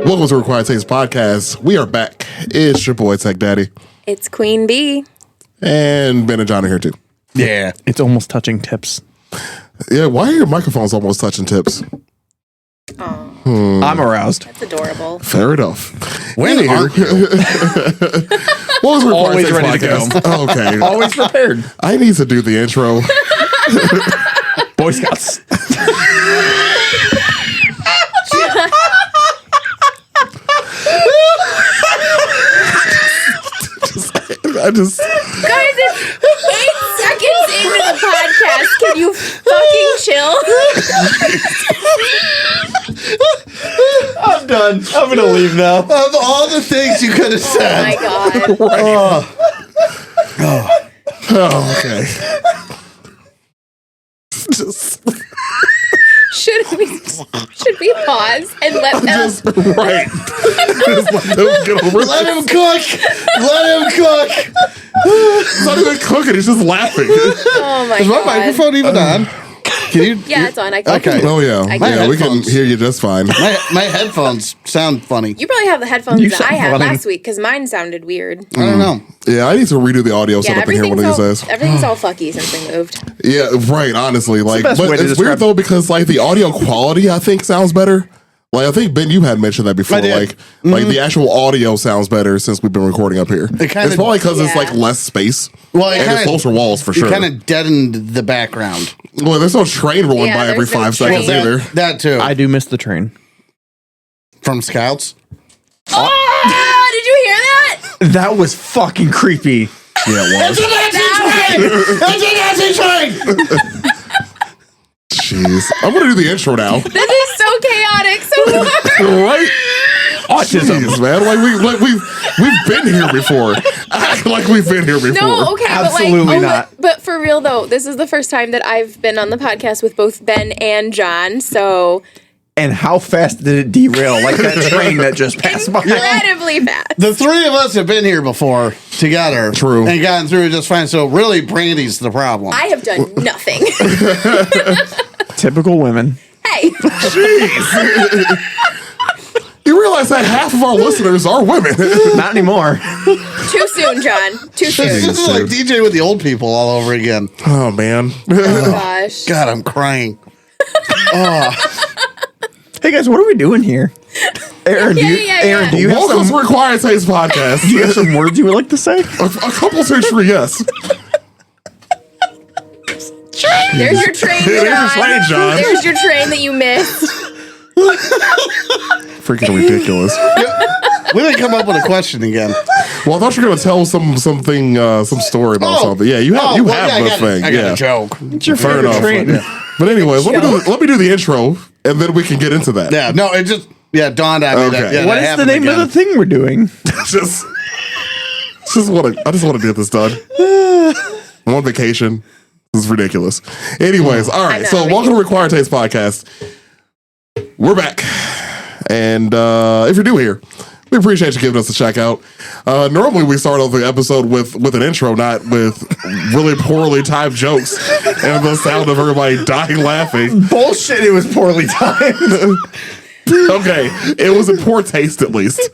Welcome to Required Taste Podcast. We are back. It's your boy Tech Daddy. It's Queen Bee. And Ben and John are here too. Yeah. It's almost touching tips. Yeah, why are your microphones almost touching tips? Oh, I'm aroused. that's adorable. Fair enough. When aren't you? What was Required Always Taste ready to Podcast? go. Okay. Always prepared. I need to do the intro. Boy Scouts. I just Guys, it's 8 seconds into the podcast. Can you fucking chill? I'm done. I'm gonna leave now. Of all the things you could have Oh my said. god. oh, okay. Just Should we pause and let them just right. Just let them get over Let it. him cook. Let him cook. He's not even cooking. He's just laughing. Oh my Is god. my microphone even on? Can you? Yeah, it's on. I can Okay. Oh yeah, I yeah. can- We can Headphones. hear you just fine. My headphones sound funny. You probably have the headphones You that I sound had funny. last week because mine sounded weird. I don't know. Yeah, I need to redo the audio Yeah, setup in here one of these days. everything's all fucky since they moved. Yeah, right. Honestly, like, best but way to it's describe weird though because like the audio quality, I think, sounds better. Like I think Ben, you had mentioned that before. I did. Like the actual audio sounds better since we've been recording up here. kinda- It's probably because it's Yeah. like less space. Well, it and it's kinda- closer walls for You sure. kind of deadened the background. Well, there's no train rolling Yeah, by every there's no 5 train. seconds That, either. that too. I do miss the train. From Scouts. Oh, did you hear that? That was fucking creepy. Yeah, it was. That's an train. Jeez, I'm gonna do the intro now. This is so chaotic so far. Right? Autism. Jeez, man. We've been here before. Act like we've been here before. No, okay, Absolutely but like, not. But for real though, this is the first time that I've been on the podcast with both Ben and John, so And how fast did it derail? Like that train that just passed by. incredibly fast. The three of us have been here before together. True. And gotten through just fine. So really, Brandy's the problem. I have done nothing. Typical women. Hey, You realize that half of our listeners are women. Not anymore. too soon, John. Too this soon. is like DJ with the old people all over again. Oh man. Oh gosh. God, I'm crying. Hey guys, what are we doing here? Aaron, do you, Yeah. Aaron, do you have Welcome to some? Required Taste Podcast. Do you have some words you would like to say? A couple century, yes. There's your train, There's your John. train, John. There's your train that you missed. Freaking ridiculous. We didn't come up with a question again. Well, I thought you were gonna tell some story about something. Yeah, you have the thing. I got a joke. It's your Fair favorite enough. train. But anyways, let me do the intro, and then we can get into that. Yeah, no, it just dawned on me. Okay. That, yeah, What that is the happened name again. of the thing we're doing? I just want to get this done. I'm on vacation. This is ridiculous. Anyways, all right. know, So welcome to Required Taste Podcast. We're back, and if you're new here, we appreciate you giving us a check out. Normally, we start off the episode with an intro, not with really poorly timed jokes and the sound of everybody dying laughing. Bullshit, it was poorly timed. Okay, it was in poor taste at least.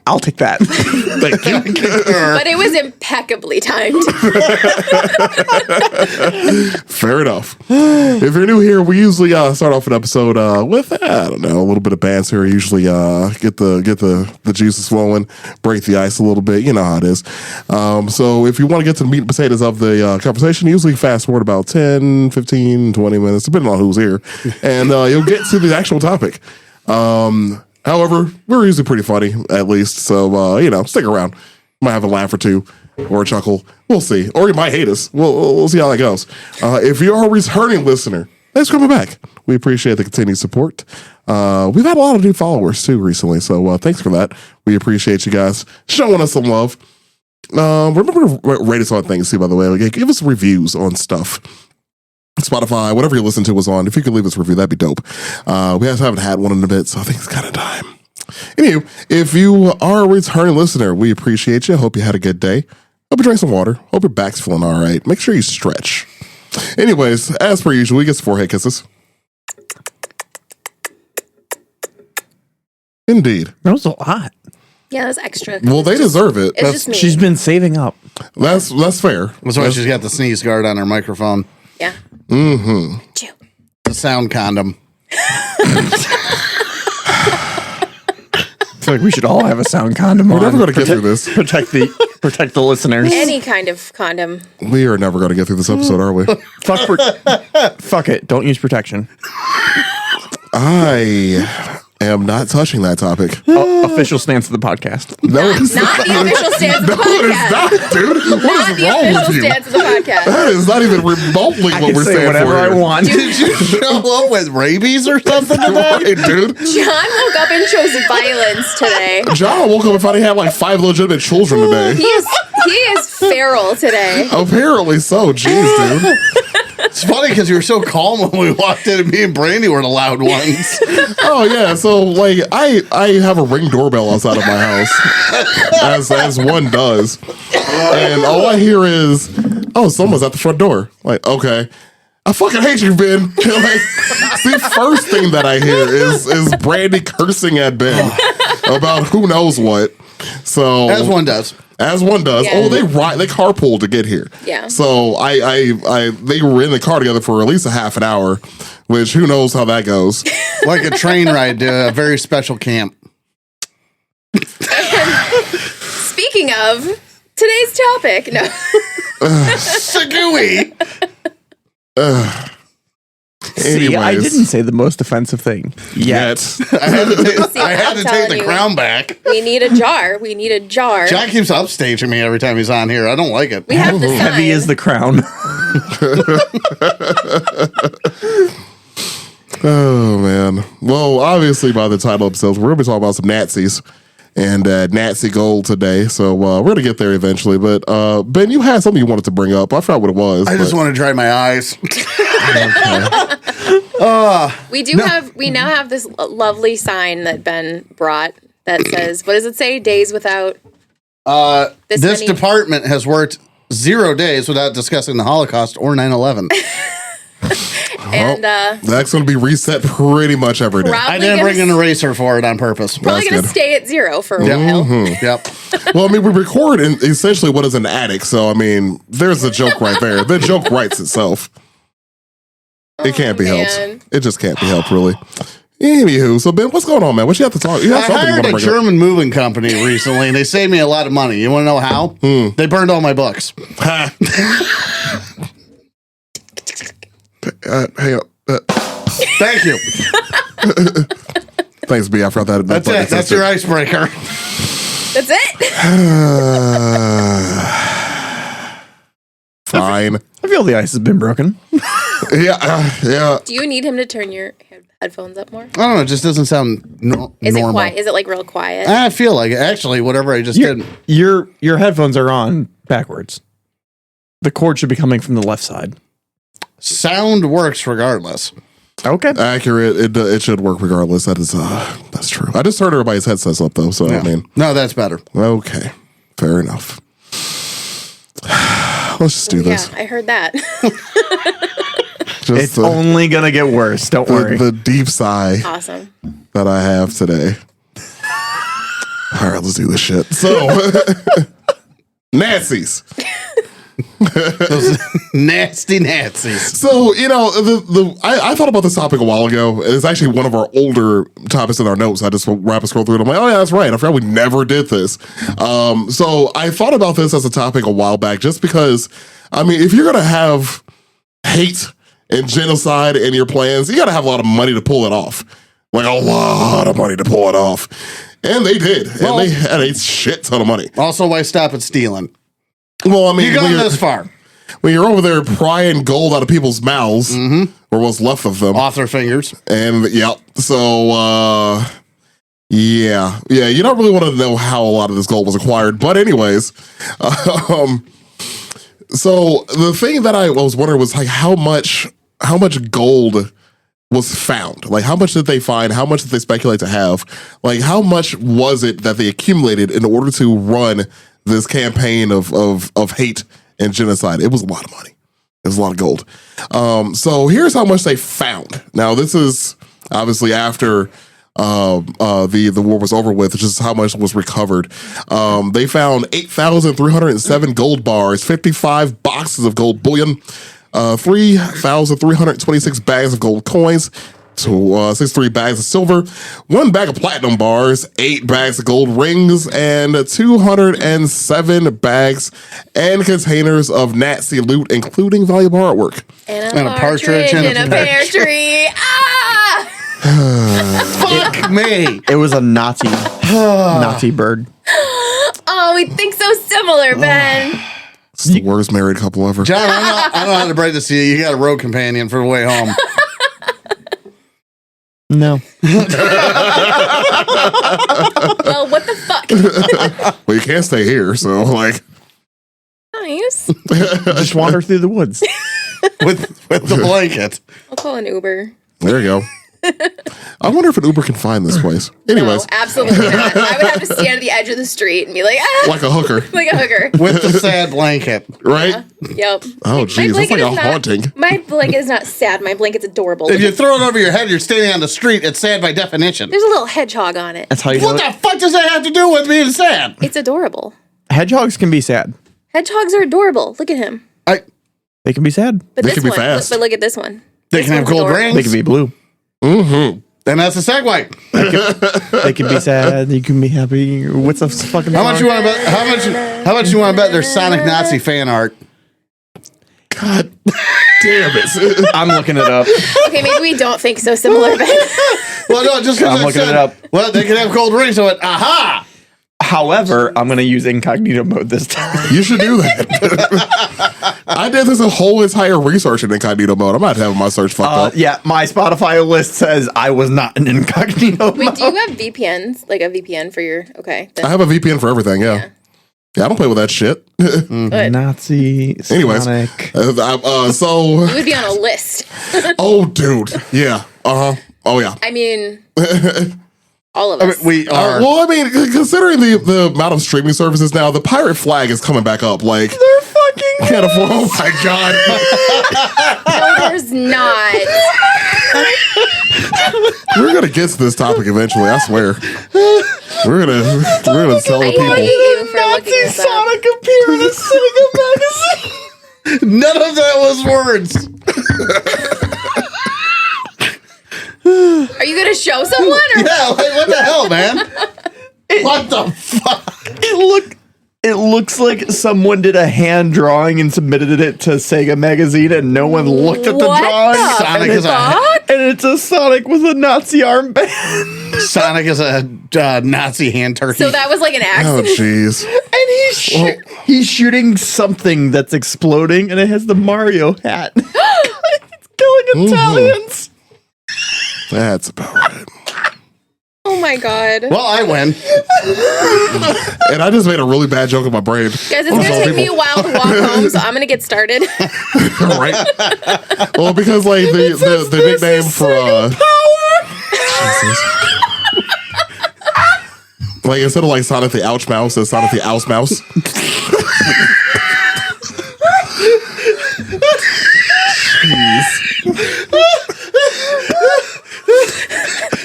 I'll take that. Thank you. But it was impeccably timed. Fair enough. If you're new here, we usually start off an episode with I don't know, a little bit of banter. Usually get the juices flowing, break the ice a little bit. You know how it is. So if you want to get to the meat and potatoes of the conversation, usually fast forward about 10, 15, 20 minutes, depending on who's here, and you'll get to the actual topic. However, we're usually pretty funny, at least. So, stick around. Might have a laugh or two or a chuckle. We'll see. Or you might hate us. We'll see how that goes. If you are a returning listener, thanks for coming back. We appreciate the continued support. We've had a lot of new followers, too, recently. So, thanks for that. We appreciate you guys showing us some love. Remember to rate us on things too, by the way. Like, give us reviews on stuff. Spotify, whatever you listen to was on. If you could leave us a review, that'd be dope. We haven't had one in a bit, so I think it's kind of time. Anyway, if you are a returning listener, we appreciate you. Hope you had a good day. Hope you drank some water. Hope your back's feeling all right. Make sure you stretch. Anyways, as per usual, we get some forehead kisses. Indeed. That was a lot. Yeah, that's extra. Well, they deserve it. It's just me. She's been saving up. That's fair. That's why she's got the sneeze guard on her microphone. Yeah. Mm-hmm. The sound condom. I feel like we should all have a sound condom. We're never going to get through this. Protect the listeners. Any kind of condom. We are never going to get through this episode, are we? Fuck it. Don't use protection. I am not touching that topic. Official stance of the podcast. No, it's Not the official stance of the No, it is podcast. not, dude. Not What is the wrong official with you? stance of the podcast. That is not even remotely I what can we're say saying whatever for I here. want. Did you show up with rabies or something today? Right, dude. John woke up and chose violence today. John woke up and found he had like 5 legitimate children today. He is feral today. Apparently so. Jeez, dude. It's funny because you were so calm when we walked in and me and Brandy were the loud ones. Oh yeah, so like I have a Ring doorbell outside of my house, as one does, and all I hear is, "Oh, someone's at the front door." Like, okay, I fucking hate you, Ben. Like, the first thing that I hear is Brandy cursing at Ben about who knows what. So As one does. As one does. Yeah. Oh, they carpooled to get here. Yeah. So they were in the car together for at least a half an hour, which who knows how that goes. Like a train ride to a very special camp. Speaking of today's topic, no. Sagooey. See, I Anyways. didn't say the most offensive thing yet. I had to take, See, I had I'm to take telling the you. crown back. We need a jar. We need a jar. John keeps upstaging me every time he's on here. I don't like it. We have the sign. Heavy is the crown. Oh man. Well, obviously by the title of episodes, we're gonna be talking about some Nazis and Nazi gold today. So we're gonna get there eventually. But Ben, you had something you wanted to bring up. I forgot what it was. I just but- want to dry my eyes. We now have this lovely sign that Ben brought that says, what does it say? Days without This many- department has worked 0 days without discussing the Holocaust or 9/11. and That's gonna be reset pretty much every day. probably I didn't bring an eraser for it on purpose. probably That's gonna good. stay at 0 for a while. Yep. Well, I mean, we record in essentially what is an attic. So I mean, there's the joke right there. The joke writes itself. It can't be man. helped. It just can't be helped, really. Anywho, so Ben, what's going on, man? What you have to talk? You I have something you hired want a to bring up? German moving company recently, and they saved me a lot of money. You want to know how? They burned all my books. Ha. Hang on. Thank you. Thanks, B. I forgot that. That's it. That's your icebreaker. That's it. Fine. I feel the ice has been broken. Yeah. Do you need him to turn your headphones up more? I don't know. It just doesn't sound Is normal. it quiet? Is it like real quiet? I feel like it. Actually, whatever I just did. Your headphones are on backwards. The cord should be coming from the left side. Sound works regardless. Okay. Accurate. It should work regardless. That's true. I just turned everybody's headsets up though, so I mean, No, that's better. okay, fair enough. Let's just do this. Yeah, I heard that. Just It's only gonna get worse. Don't worry. the deep sigh Awesome. that I have today. All right, let's do this shit. So, Nazis. Those nasty Nazis. So, you know, I thought about this topic a while ago. It's actually one of our older topics in our notes. I just rapid scroll through it. I'm like, oh yeah, that's right. I forgot we never did this. So I thought about this as a topic a while back, just because, I mean, if you're going to have hate and genocide in your plans, you got to have a lot of money to pull it off. Like a lot of money to pull it off. And they did. Well- and they had a shit ton of money. Also, why stop at stealing? Well, I mean, You got this far. when you're over there prying gold out of people's mouths, or what's left of them, Author fingers. and yeah, so Yeah. You don't really want to know how a lot of this gold was acquired, but anyways, so the thing that I was wondering was like how much gold was found? Like how much did they find? How much did they speculate to have? Like how much was it that they accumulated in order to run this campaign of hate and genocide? It was a lot of money. It was a lot of gold. So here's how much they found. Now this is obviously after the war was over with, which is how much was recovered. They found 8,307 gold bars, 55 boxes of gold bullion, 3,326 bags of gold coins, 63 bags of silver, 1 bag of platinum bars, 8 bags of gold rings, and 207 bags and containers of Nazi loot, including valuable artwork. And a partridge in a pear tree. Ah! Fuck me. It was a Nazi bird. Oh, we think so similar, Ben. It's the worst married couple ever. John, I don't know how to break this to you. You got a road companion for the way home. No. Well, what the fuck? Well, you can't stay here, so like. Nice. Just wander through the woods. with the blanket. I'll call an Uber. There you go. I wonder if an Uber can find this place. Anyways, No, absolutely not. I would have to stand at the edge of the street and be like, ah, like a hooker, like a hooker. With the sad blanket. right? Yep. Oh, geez, that's like a haunting. My blanket is not sad. My blanket's adorable. If you throw it over your head, you're standing on the street. It's sad by definition. There's a little hedgehog on it. That's how you What know the fuck does that have to do with being sad? It's adorable. hedgehogs can be sad. Hedgehogs are adorable. Look at him. They can be sad. But They this can be one, fast. But look at this one. They This can have one's gold adorable. rings. They can be blue. Mm-hmm. And that's a segue. They can be sad. You can be happy. What's the fucking How much song? you want to bet? How much you want to bet there's Sonic Nazi fan art? God damn it. I'm looking it up. Okay, maybe we don't think so similar, Ben. Well, no, just because I'm looking it up. Well, they can have gold rings. So it, aha! However, I'm going to use incognito mode this time. You should do that. I did this a whole entire research in incognito mode. I'm not having my search fucked up. Yeah, my Spotify list says I was not in incognito Wait, mode. do you have VPNs? Like a VPN for your... Okay. I have a VPN for everything, yeah. Yeah, I don't play with that shit. Good. Nazi, Anyways, Sonic. so... You would be on a list. Oh, dude. Yeah. Uh-huh. Oh, yeah. I mean... all of us. We are. Well, I mean, considering the amount of streaming services now, the pirate flag is coming back up. Like, They're fucking can't afford. Oh my god! No, there's not. We're gonna get to this topic eventually. I swear. We're gonna tell the I hate people. you for looking Nazi this up. Sonic appear in a Sega magazine. None of that was words. Are you gonna show someone? Or? Yeah, like, what the hell, man? What the fuck? It looks like someone did a hand drawing and submitted it to Sega magazine, and no one looked at the What drawing. the Sonic is a fuck? And it's a Sonic with a Nazi armband. Sonic is a Nazi hand turkey. So that was like an Oh accident. jeez. And he's shooting something that's exploding, and it has the Mario hat. It's killing Italians. That's about right. Oh my god. Well, I win. And I just made a really bad joke in my brain. Guys, it's gonna take me a while to walk home, so I'm gonna get started. Right? Well, because like the nickname for Jesus. Like instead of like Sonic the Ouch Mouse, it's Sonic the Ouse Mouse.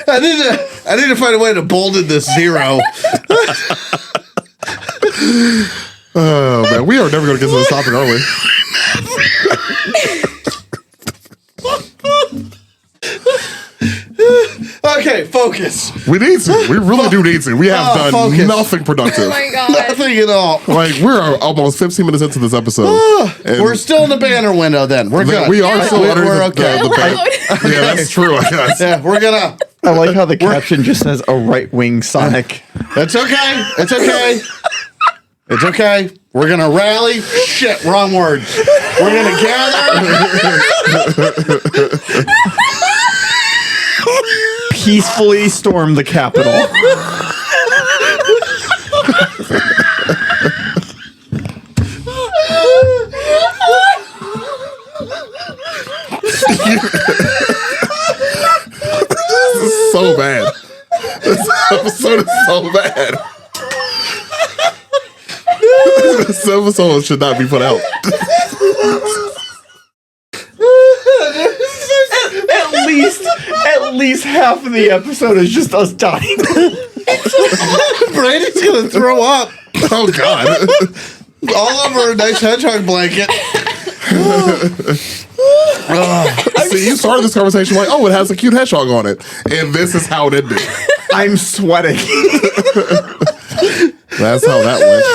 I need to find a way to bolden this zero. Oh man, we are never going to get to this topic, are we? Okay, focus. We need to. We really do need to. We have done focus. nothing productive. Oh my god. Nothing at all. Like we're almost 15 minutes into this episode. And We're still in the banner window then. We're good. we are Yeah, still under we're the, okay. the ban- Yeah, that's true, I guess. Yeah, we're gonna. I like how the caption just says a right-wing Sonic. It's okay. It's okay. It's okay. We're gonna rally. Shit, wrong word. We're gonna gather. peacefully storm the Capitol. This is so bad. This episode is so bad. This episode should not be put out. At least half of the episode is just us dying. Brady's gonna throw up Oh God. all over a nice hedgehog blanket. See, you started this conversation like, oh, it has a cute hedgehog on it. And this is how it ended. I'm sweating. That's how that went.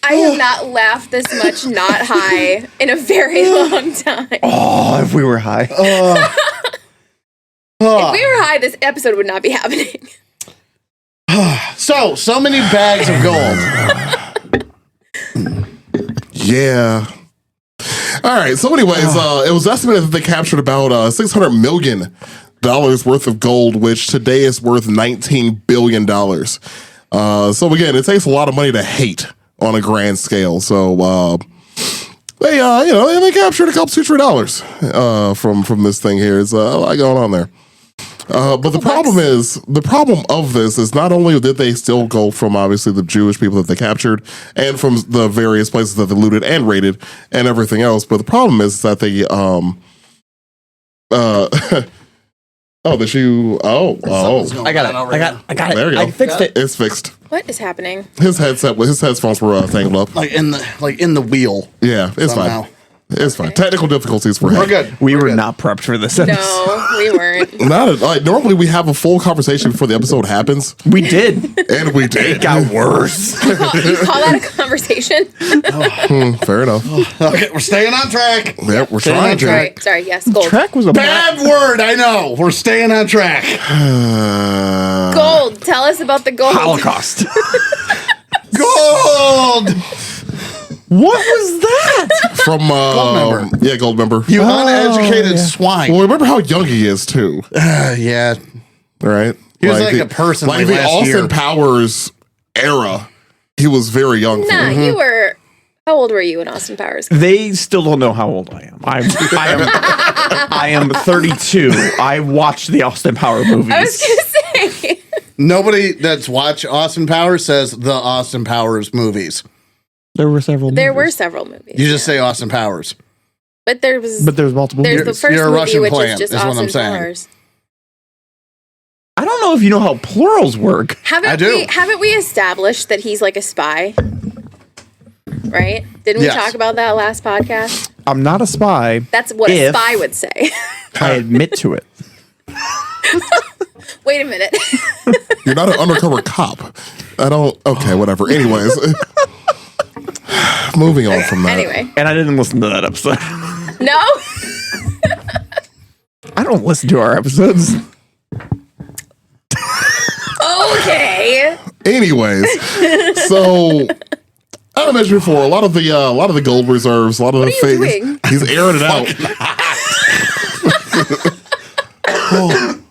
I have not laughed this much not high in a very long time. Oh, if we were high. If we were high, this episode would not be happening. So many bags of gold. Yeah. All right. So, anyways, it was estimated that they captured about $600 million worth of gold, which today is worth $19 billion. So, again, it takes a lot of money to hate on a grand scale. So, they captured a couple $2 dollars from this thing here. It's a lot going on there. But the problem of this is not only did they steal gold from obviously the Jewish people that they captured and from the various places that they looted and raided and everything else, but the problem is that they I got it. There you go. I fixed it. It's fixed. What is happening? His headphones were tangled up. Like in the wheel. Yeah, it's Somehow. fine. It's fine. Technical difficulties for him. We're good. We were not prepped for this episode. No, we weren't. Normally we have a full conversation before the episode happens, We did. and we did. It got worse. You call that a conversation? Fair enough. Okay, we're staying on track. Yeah, we're trying to. Sorry, yes, gold. Track was a Bad word, I know. We're staying on track. Gold. Tell us about the gold. Holocaust. Gold. What was that? From member. Yeah, gold member. You uneducated swine. Well, remember how young he is too, Yeah. right? He was like a person like like the last Austin year. Powers era. He was very young. Nah, you were. How old were you when Austin Powers? They still don't know how old I am. I am 32. I watched the Austin Power movies. I was gonna say. Nobody that's watched Austin Powers says the Austin Powers movies. There were several. There were several movies. You just say Austin Powers. But there was. But there's multiple. There's movies. the first You're a movie, Russian which plant, is just is what I'm Austin saying. Powers. I don't know if you know how plurals work. I do. Haven't we established that he's like a spy? Right? Didn't we Yes. talk about that last podcast? I'm not a spy. That's what a If- spy would say. I admit to it. Wait a minute. You're not an undercover cop. I don't. Okay, whatever. Anyways, moving on from that. Anyway, And I didn't listen to that episode. no. I don't listen to our episodes. Okay. Anyways, so I mentioned before a lot of the gold reserves, a lot of the are you things. doing? He's airing it out.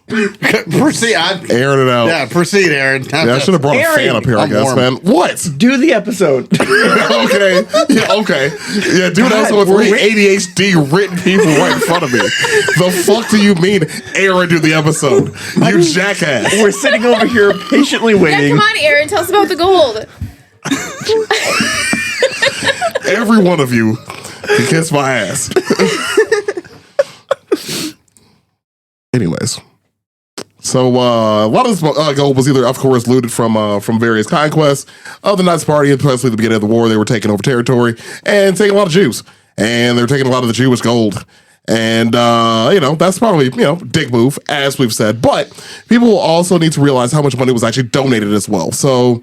Proceed. Airing it out. Yeah, proceed, Aaron. Yeah, I should have brought a fan Aaron, up here, I I'm guess, warm. man. What? Do the episode. Okay. Yeah, okay. Yeah, dude, that's with we're three ADHD written people right in front of me. The fuck do you mean Aaron do the episode? You jackass. We're sitting over here patiently Yeah, waiting. come on, Aaron. Tell us about the gold. Every one of you can kiss my ass. Anyways. So a lot of this gold was either, of course, looted from various conquests of the Nazi Party, especially at the beginning of the war. They were taking over territory and taking a lot of Jews, and they were taking a lot of the Jewish gold. And that's probably dick move, as we've said. But people also need to realize how much money was actually donated as well. So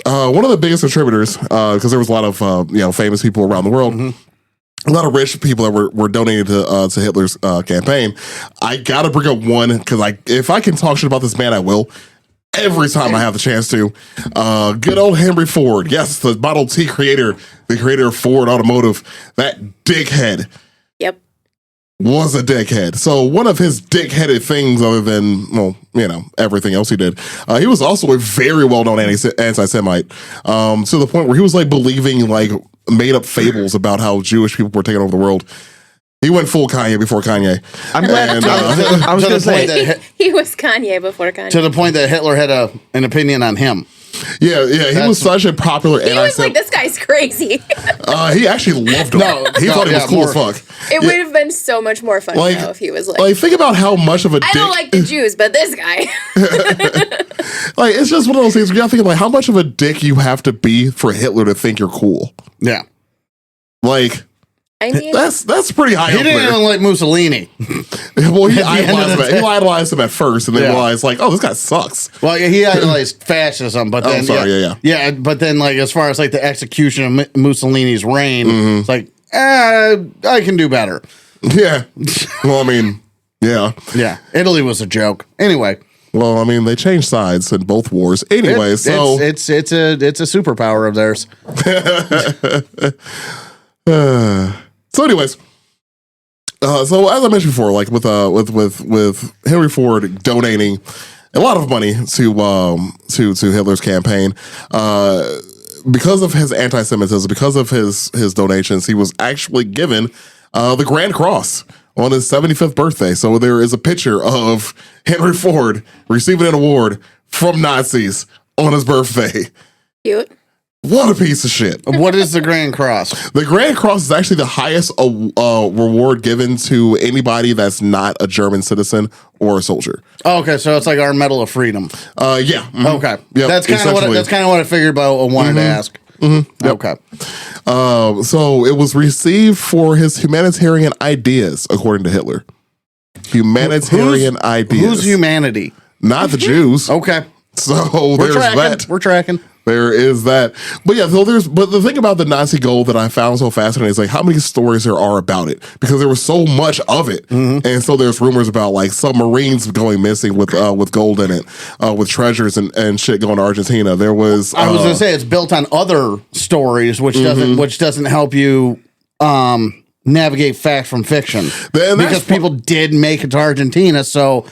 one of the biggest contributors, because there was a lot of famous people around the world. Mm-hmm. A lot of rich people that were donating to Hitler's campaign. I gotta bring up one because if I can talk shit about this man, I will. Every time I have the chance to. Good old Henry Ford. Yes, the Model T creator, the creator of Ford Automotive. That dickhead. Yep. was a dickhead. So one of his dickheaded things, other than, well, you know, everything else he did, he was also a very well-known anti-Semite, to the point where he was like believing like made-up fables about how Jewish people were taking over the world. He went full Kanye before Kanye. I'm glad. I was going to say he was Kanye before Kanye. To the point that Hitler had an opinion on him. Yeah, he was such a popular He was like, this guy's crazy. He actually loved him. He thought he was cool as fuck. It would have been so much more fun though, if he was like, think about how much of a dick. I don't like the Jews, but this guy. Like, it's just one of those things where you think like how much of a dick you have to be for Hitler to think you're cool. Yeah. Like, I mean, that's pretty high. He didn't even like Mussolini. Well, he idolized him at first, and then realized like, oh, this guy sucks. Well, yeah, he idolized fascism, but then yeah. But then like as far as like the execution of Mussolini's reign, it's like I can do better. Yeah. Well, I mean, yeah. Italy was a joke. Anyway. Well, I mean, they changed sides in both wars. Anyway, it's a superpower of theirs. So, anyways, so as I mentioned before, like with Henry Ford donating a lot of money to Hitler's campaign, because of his anti-Semitism, because of his donations, he was actually given the Grand Cross on his 75th birthday. So there is a picture of Henry Ford receiving an award from Nazis on his birthday. Cute. What a piece of shit. What is the Grand Cross? The Grand Cross is actually the highest reward given to anybody that's not a German citizen or a soldier. Oh, okay, so it's like our Medal of Freedom. Yeah. Mm-hmm. Okay. Yep, That's kind of what I figured, but I wanted to ask. Mm-hmm. Okay. So it was received for his humanitarian ideas, according to Hitler. Humanitarian ideas. Who's humanity? Not the Jews. Okay. So there's that. We're tracking. There is that. But yeah, so but the thing about the Nazi gold that I found so fascinating is like how many stories there are about it, because there was so much of it. And so there's rumors about like submarines going missing with gold in it, with treasures and shit going to Argentina. There was I was gonna say it's built on other stories, which doesn't help you navigate fact from fiction. Because people did make it to Argentina, so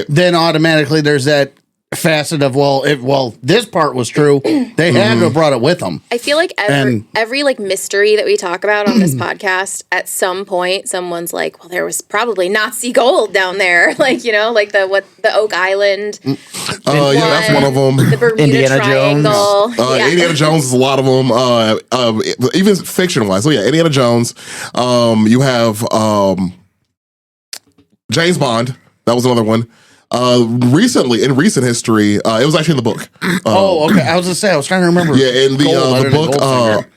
then automatically there's that facet of this part was true. They had to have brought it with them. I feel like every like mystery that we talk about on this podcast, at some point someone's like, well, there was probably Nazi gold down there, like, you know, like the Oak Island. That's one of them. The Bermuda Indiana Triangle. Jones. Indiana Jones is a lot of them. Even fiction wise. So yeah, Indiana Jones. You have James Bond. That was another one. Recently, in recent history, it was actually in the book. Okay. I was gonna say, I was trying to remember. Yeah, in the book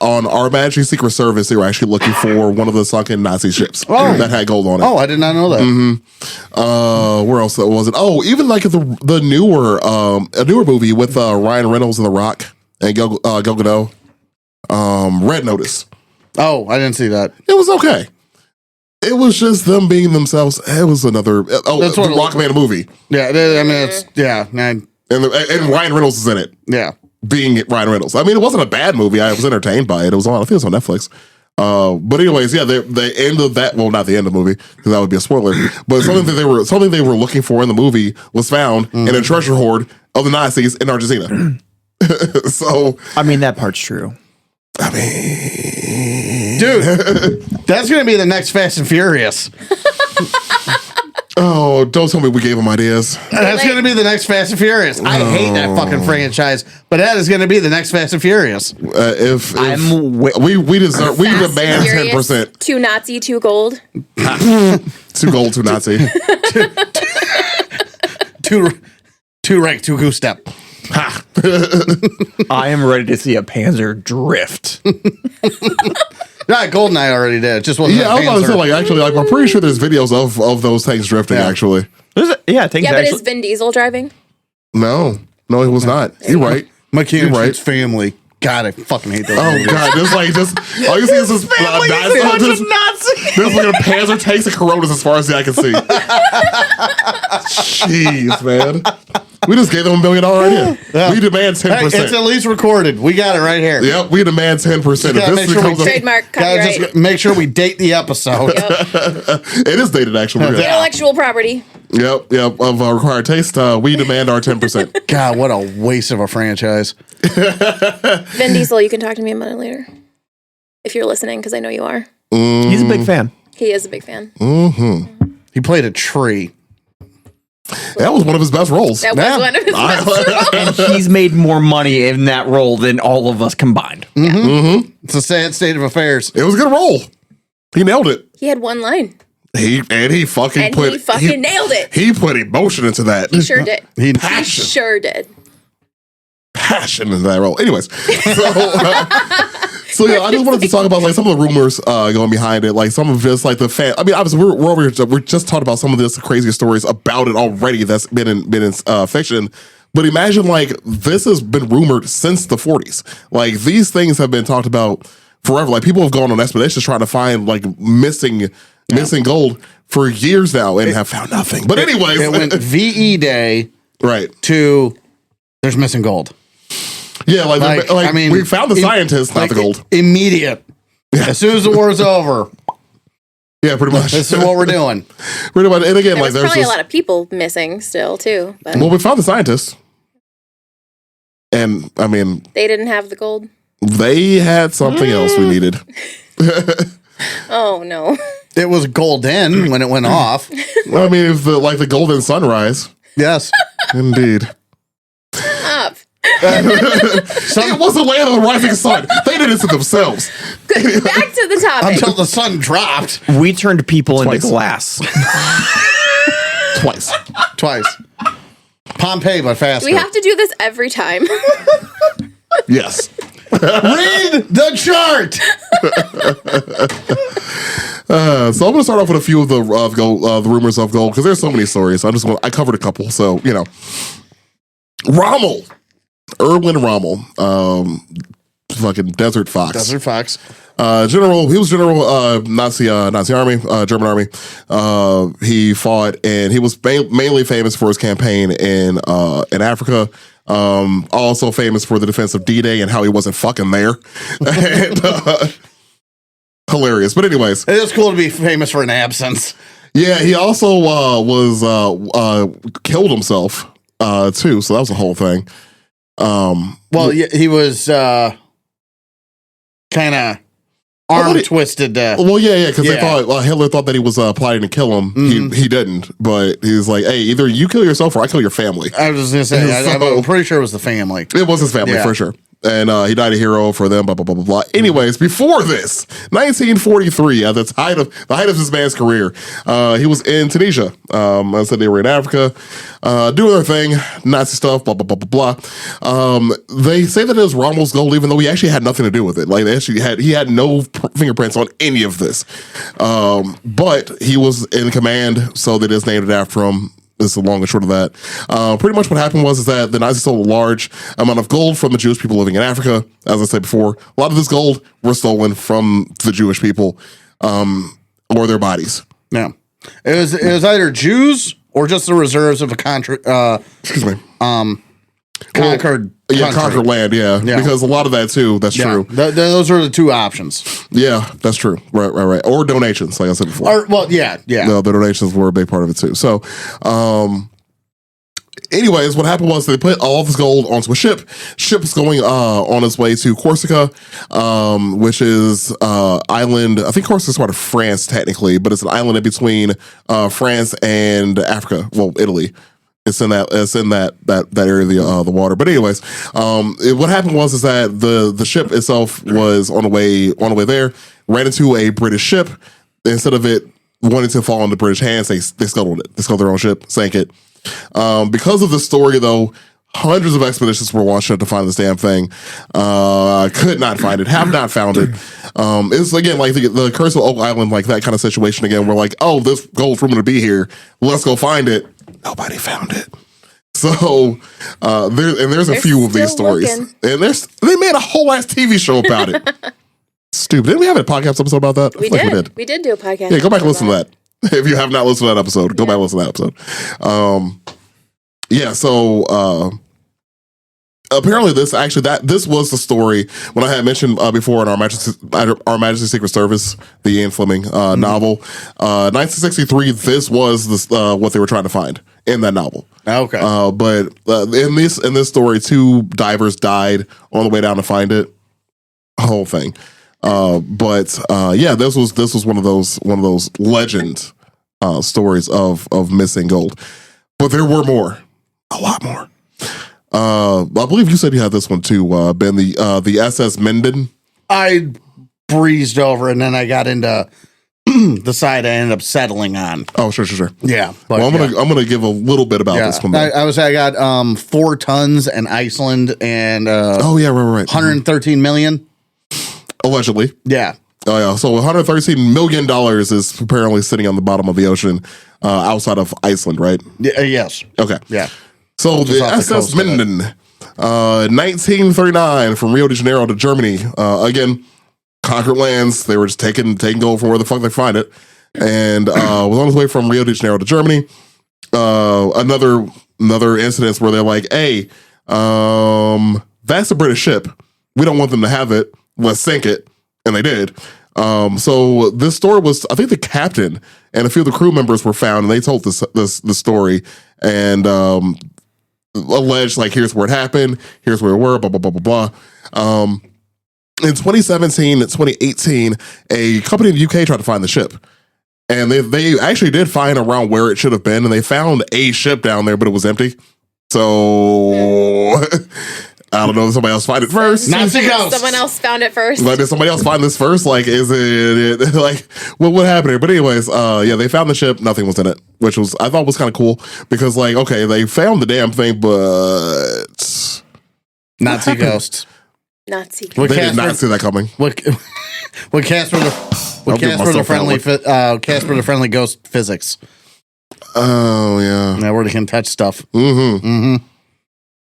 on Our Majesty's Secret Service, they were actually looking for one of the sunken Nazi ships that had gold on it. Oh, I did not know that. Where else was it? Oh, even like the newer movie with Ryan Reynolds and The Rock and Gal Gadot, Red Notice. Oh, I didn't see that. It was okay. It was just them being themselves. It was another. That's the Rockman movie. Yeah, I mean, it's man. And Ryan Reynolds is in it. Yeah, being Ryan Reynolds. I mean, it wasn't a bad movie. I was entertained by it. It was on. I think it was on Netflix. But anyways, yeah, the end of that. Well, not the end of the movie, because that would be a spoiler. But something they were looking for in the movie was found in a treasure hoard of the Nazis in Argentina. So, I mean, that part's true. I mean, dude, that's gonna be the next Fast and Furious. Oh, don't tell me we gave them ideas. That's gonna be the next Fast and Furious. I hate that fucking franchise, but that is gonna be the next Fast and Furious. We deserve, we demand 10%. 2 Nazi, 2 gold. 2 gold, 2 Nazi. 2 rank, 2 goose step. Ha! I am ready to see a Panzer drift. Yeah, GoldenEye already did. It just wasn't. Yeah, I was about to say, like, actually, like, I'm pretty sure there's videos of those tanks drifting. Yeah. Actually, tanks. But is Vin Diesel driving? No, he was not. You're right. McKean shoots family. God, I fucking hate those. Oh God, just all you see is this Nazis. There's like a Panzer tanks and Coronas as far as the eye can see. Jeez, man. We just gave them $1 million idea. Yeah. We demand 10%. Hey, it's at least recorded. We got it right here. Yep, we demand 10%. If this becomes trademark, copyright. Just make sure we date the episode. It is dated, actually. Intellectual property. Yep. Of Required Taste, we demand our 10%. God, what a waste of a franchise. Vin Diesel, you can talk to me about it later. If you're listening, because I know you are. He's a big fan. He is a big fan. Mm-hmm. He played a tree. That was one of his best roles. That was one of his best roles. And he's made more money in that role than all of us combined. Mm-hmm. Mm-hmm. It's a sad state of affairs. It was a good role. He nailed it. He had one line. He fucking nailed it. He put emotion into that. He sure did. He sure did. Passion in that role. Anyways, so yeah, I just wanted to talk about like some of the rumors going behind it, like some of just like the fan. I mean, obviously we're over here. We're just talking about some of this crazy stories about it already that's been in fiction. But imagine like this has been rumored since the 40s. Like these things have been talked about forever. Like people have gone on expeditions trying to find like missing gold for years now and have found nothing. But anyways, it went VE Day right to there's missing gold. Yeah, I mean, we found the scientists, not the gold. Immediate. Yeah. As soon as the war's over. Yeah, pretty much. This is what we're doing. Pretty much. And again, there's probably a lot of people missing still, too. But. Well, we found the scientists. And, I mean... They didn't have the gold? They had something else we needed. Oh, no. It was golden when it went off. Well, I mean, it was the golden sunrise. Yes. Indeed. Up. It was the land of the rising sun. They did it to themselves. Back to the topic. Until the sun dropped. We turned people into glass. Twice. Pompeii, but faster. We have to do this every time. Yes. Read the chart. So I'm going to start off with a few of the rumors of gold because there's so many stories. I covered a couple, so you know. Rommel. Erwin Rommel, fucking Desert Fox. Desert Fox. General. He was general Nazi army, German army. He fought, and he was mainly famous for his campaign in Africa. Also famous for the defense of D-Day and how he wasn't fucking there. And, hilarious. But anyways, it is cool to be famous for an absence. Yeah, he also killed himself too. So that was a whole thing. Well, he was kind of arm-twisted. Well, yeah, because they thought Hitler thought that he was plotting to kill him. Mm-hmm. He didn't, but he's like, hey, either you kill yourself or I kill your family. I was going to say, I'm pretty sure it was the family. It was his family, for sure. And he died a hero for them, blah, blah, blah, blah, blah. Anyways, before this, 1943, at the height of this man's career, he was in Tunisia. I said they were in Africa, doing their thing, Nazi stuff, blah, blah, blah, blah, blah. They say that it was Rommel's gold, even though he actually had nothing to do with it. Like, he had no fingerprints on any of this. But he was in command, so they just named it after him. This is the long and short of that. Pretty much what happened was that the Nazis stole a large amount of gold from the Jewish people living in Africa. As I said before, a lot of this gold was stolen from the Jewish people or their bodies. Yeah, it was either Jews or just the reserves of a conquered conquered land. Yeah, because a lot of that too. That's true. Those are the two options. Yeah, that's true. Right. Or donations, like I said before. No, the donations were a big part of it too. So, anyways, what happened was they put all this gold onto a ship. Ship was going on its way to Corsica, which is island. I think Corsica is part of France technically, but it's an island in between France and Africa. Well, Italy. It's in that area of the water. But anyways, what happened was that the ship itself was on the way there, ran into a British ship. Instead of it wanting to fall into British hands, they scuttled it. They scuttled their own ship, sank it. Because of the story, though, hundreds of expeditions were launched to find this damn thing. Could not find it. Have not found it. It's again like the Curse of Oak Island, like that kind of situation again. We're like, oh, this gold's rumored to be here. Let's go find it. Nobody found it. So there's a few of these stories, and they made a whole ass TV show about it. Stupid. Didn't we have a podcast episode about that? We did. We did do a podcast. Yeah, go back and listen to that. If you have not listened to that episode, go back and listen to that episode. Yeah, so apparently this was the story when I had mentioned before in Our Majesty's Secret Service, the Ian Fleming novel. 1963, this was what they were trying to find in that novel. Okay. But in this story, 2 divers died on the way down to find it. Whole thing. This was one of those legend stories of missing gold. But there were more. A lot more. I believe you said you had this one too, Ben. The SS Minden. I breezed over, and then I got into the side I ended up settling on. Oh, sure. Yeah. Well, I'm gonna give a little bit about this one. I got 4 tons in Iceland and right. 113 million. Allegedly. Yeah. Oh yeah. So $113 million is apparently sitting on the bottom of the ocean outside of Iceland, right? Yes. Okay. Yeah. So the SS Minden, 1939, from Rio de Janeiro to Germany. Again, conquered lands. They were just taking gold from where the fuck they find it, and was on his way from Rio de Janeiro to Germany. Another incident where they're like, "Hey, that's a British ship. We don't want them to have it. Let's sink it," and they did. So this story was, I think, the captain and a few of the crew members were found, and they told the story and alleged, like, here's where it happened, here's where we were, blah blah blah blah blah. In 2017 and 2018, a company in the UK tried to find the ship, and they actually did find around where it should have been, and they found a ship down there, but it was empty. So I don't know if somebody else find it first. Nazi ghost. Someone else found it first. Like, did somebody else find this first? Like, is it like what happened here? But anyways, they found the ship. Nothing was in it, which I thought was kind of cool because, like, okay, they found the damn thing, but Nazi ghosts. Nazi. They did not see that coming. What Casper the friendly ghost physics? Oh yeah. Yeah, where they can touch stuff. Mm-hmm.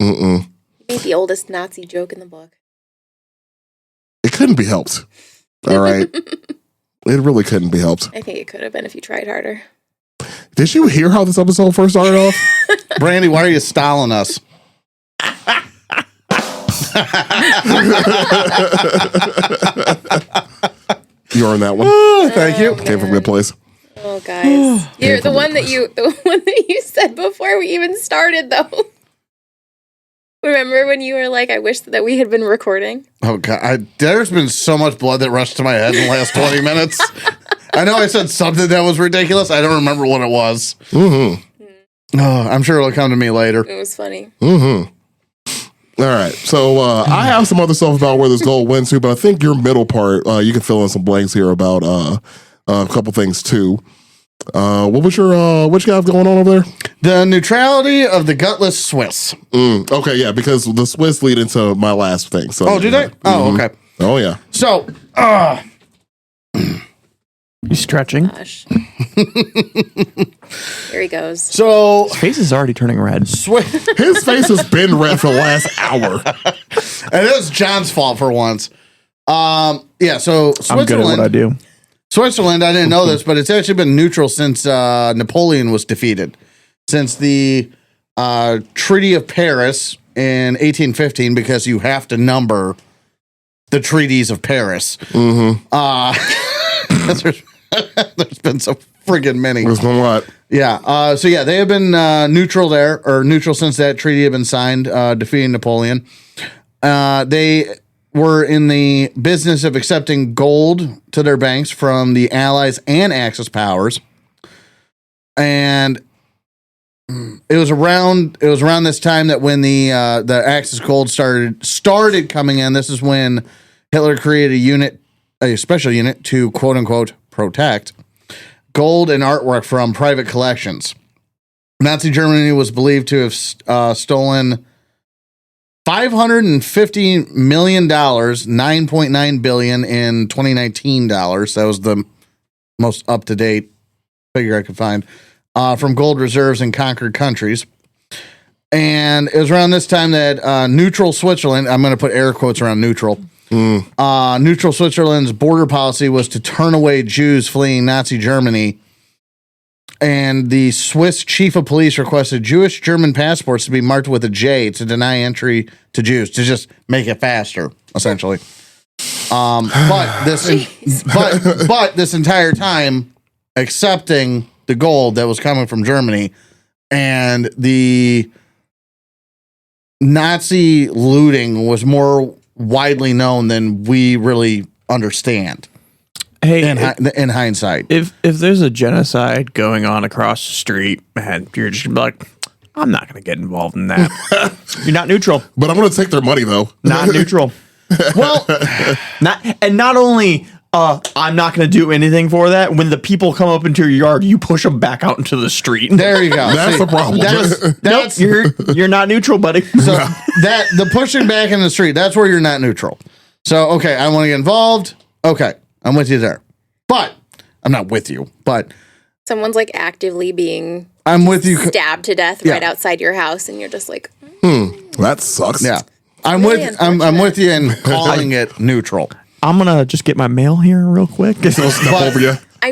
Mm-mm. Made the oldest Nazi joke in the book. It couldn't be helped. All right. It really couldn't be helped. I think it could have been if you tried harder. Did you hear how this episode first started off? Brandy, why are you styling us? You earned that one. Thank you. Came from a good place. Oh, guys. You're the one that you said before we even started, though. Remember when you were like, I wish that we had been recording? Oh, God. There's been so much blood that rushed to my head in the last 20 minutes. I know I said something that was ridiculous. I don't remember what it was. Mm-hmm. Oh, I'm sure it'll come to me later. It was funny. Mm-hmm. All right. So I have some other stuff about where this gold went to, but I think your middle part, you can fill in some blanks here about a couple things, too. What you have going on over there? The neutrality of the gutless Swiss. Okay, yeah, because the Swiss lead into my last thing. So, do they? Oh, okay. Oh, yeah. So, you stretching? Gosh. Here he goes. So his face is already turning red. His face has been red for the last hour. And it was John's fault for once. So Switzerland. I'm good at what I do. Switzerland, I didn't know this, but it's actually been neutral since Napoleon was defeated. Since the Treaty of Paris in 1815, because you have to number the treaties of Paris. Mm-hmm. There's been so friggin' many. There's been a lot. Yeah. They have been neutral since that treaty had been signed, defeating Napoleon. They were in the business of accepting gold to their banks from the Allies and Axis powers. And it was around this time that when the Axis gold started coming in. This is when Hitler created a special unit to quote unquote protect gold and artwork from private collections. Nazi Germany was believed to have stolen $550 million, $9.9 billion in 2019 dollars. That was the most up-to-date figure I could find from gold reserves in conquered countries. And it was around this time that neutral Switzerland, I'm going to put air quotes around neutral, neutral Switzerland's border policy was to turn away Jews fleeing Nazi Germany And the Swiss chief of police requested Jewish German passports to be marked with a J to deny entry to Jews, to just make it faster, essentially. But this entire time, accepting the gold that was coming from Germany and the Nazi looting was more widely known than we really understand. Hey, in hindsight, if there's a genocide going on across the street, man, you're just gonna be like, I'm not gonna get involved in that. You're not neutral. But I'm gonna take their money though. Not neutral. Well, not only I'm not gonna do anything for that. When the people come up into your yard, you push them back out into the street. There you go. That's the problem. That's you're not neutral, buddy. So that the pushing back in the street, that's where you're not neutral. So okay, I want to get involved. Okay. I'm with you there, but I'm not with you. But someone's like actively being I'm with you stabbed to death right outside your house, and you're just like, that sucks. Yeah, I'm with you in calling it neutral. I'm gonna just get my mail here real quick. Step over you. I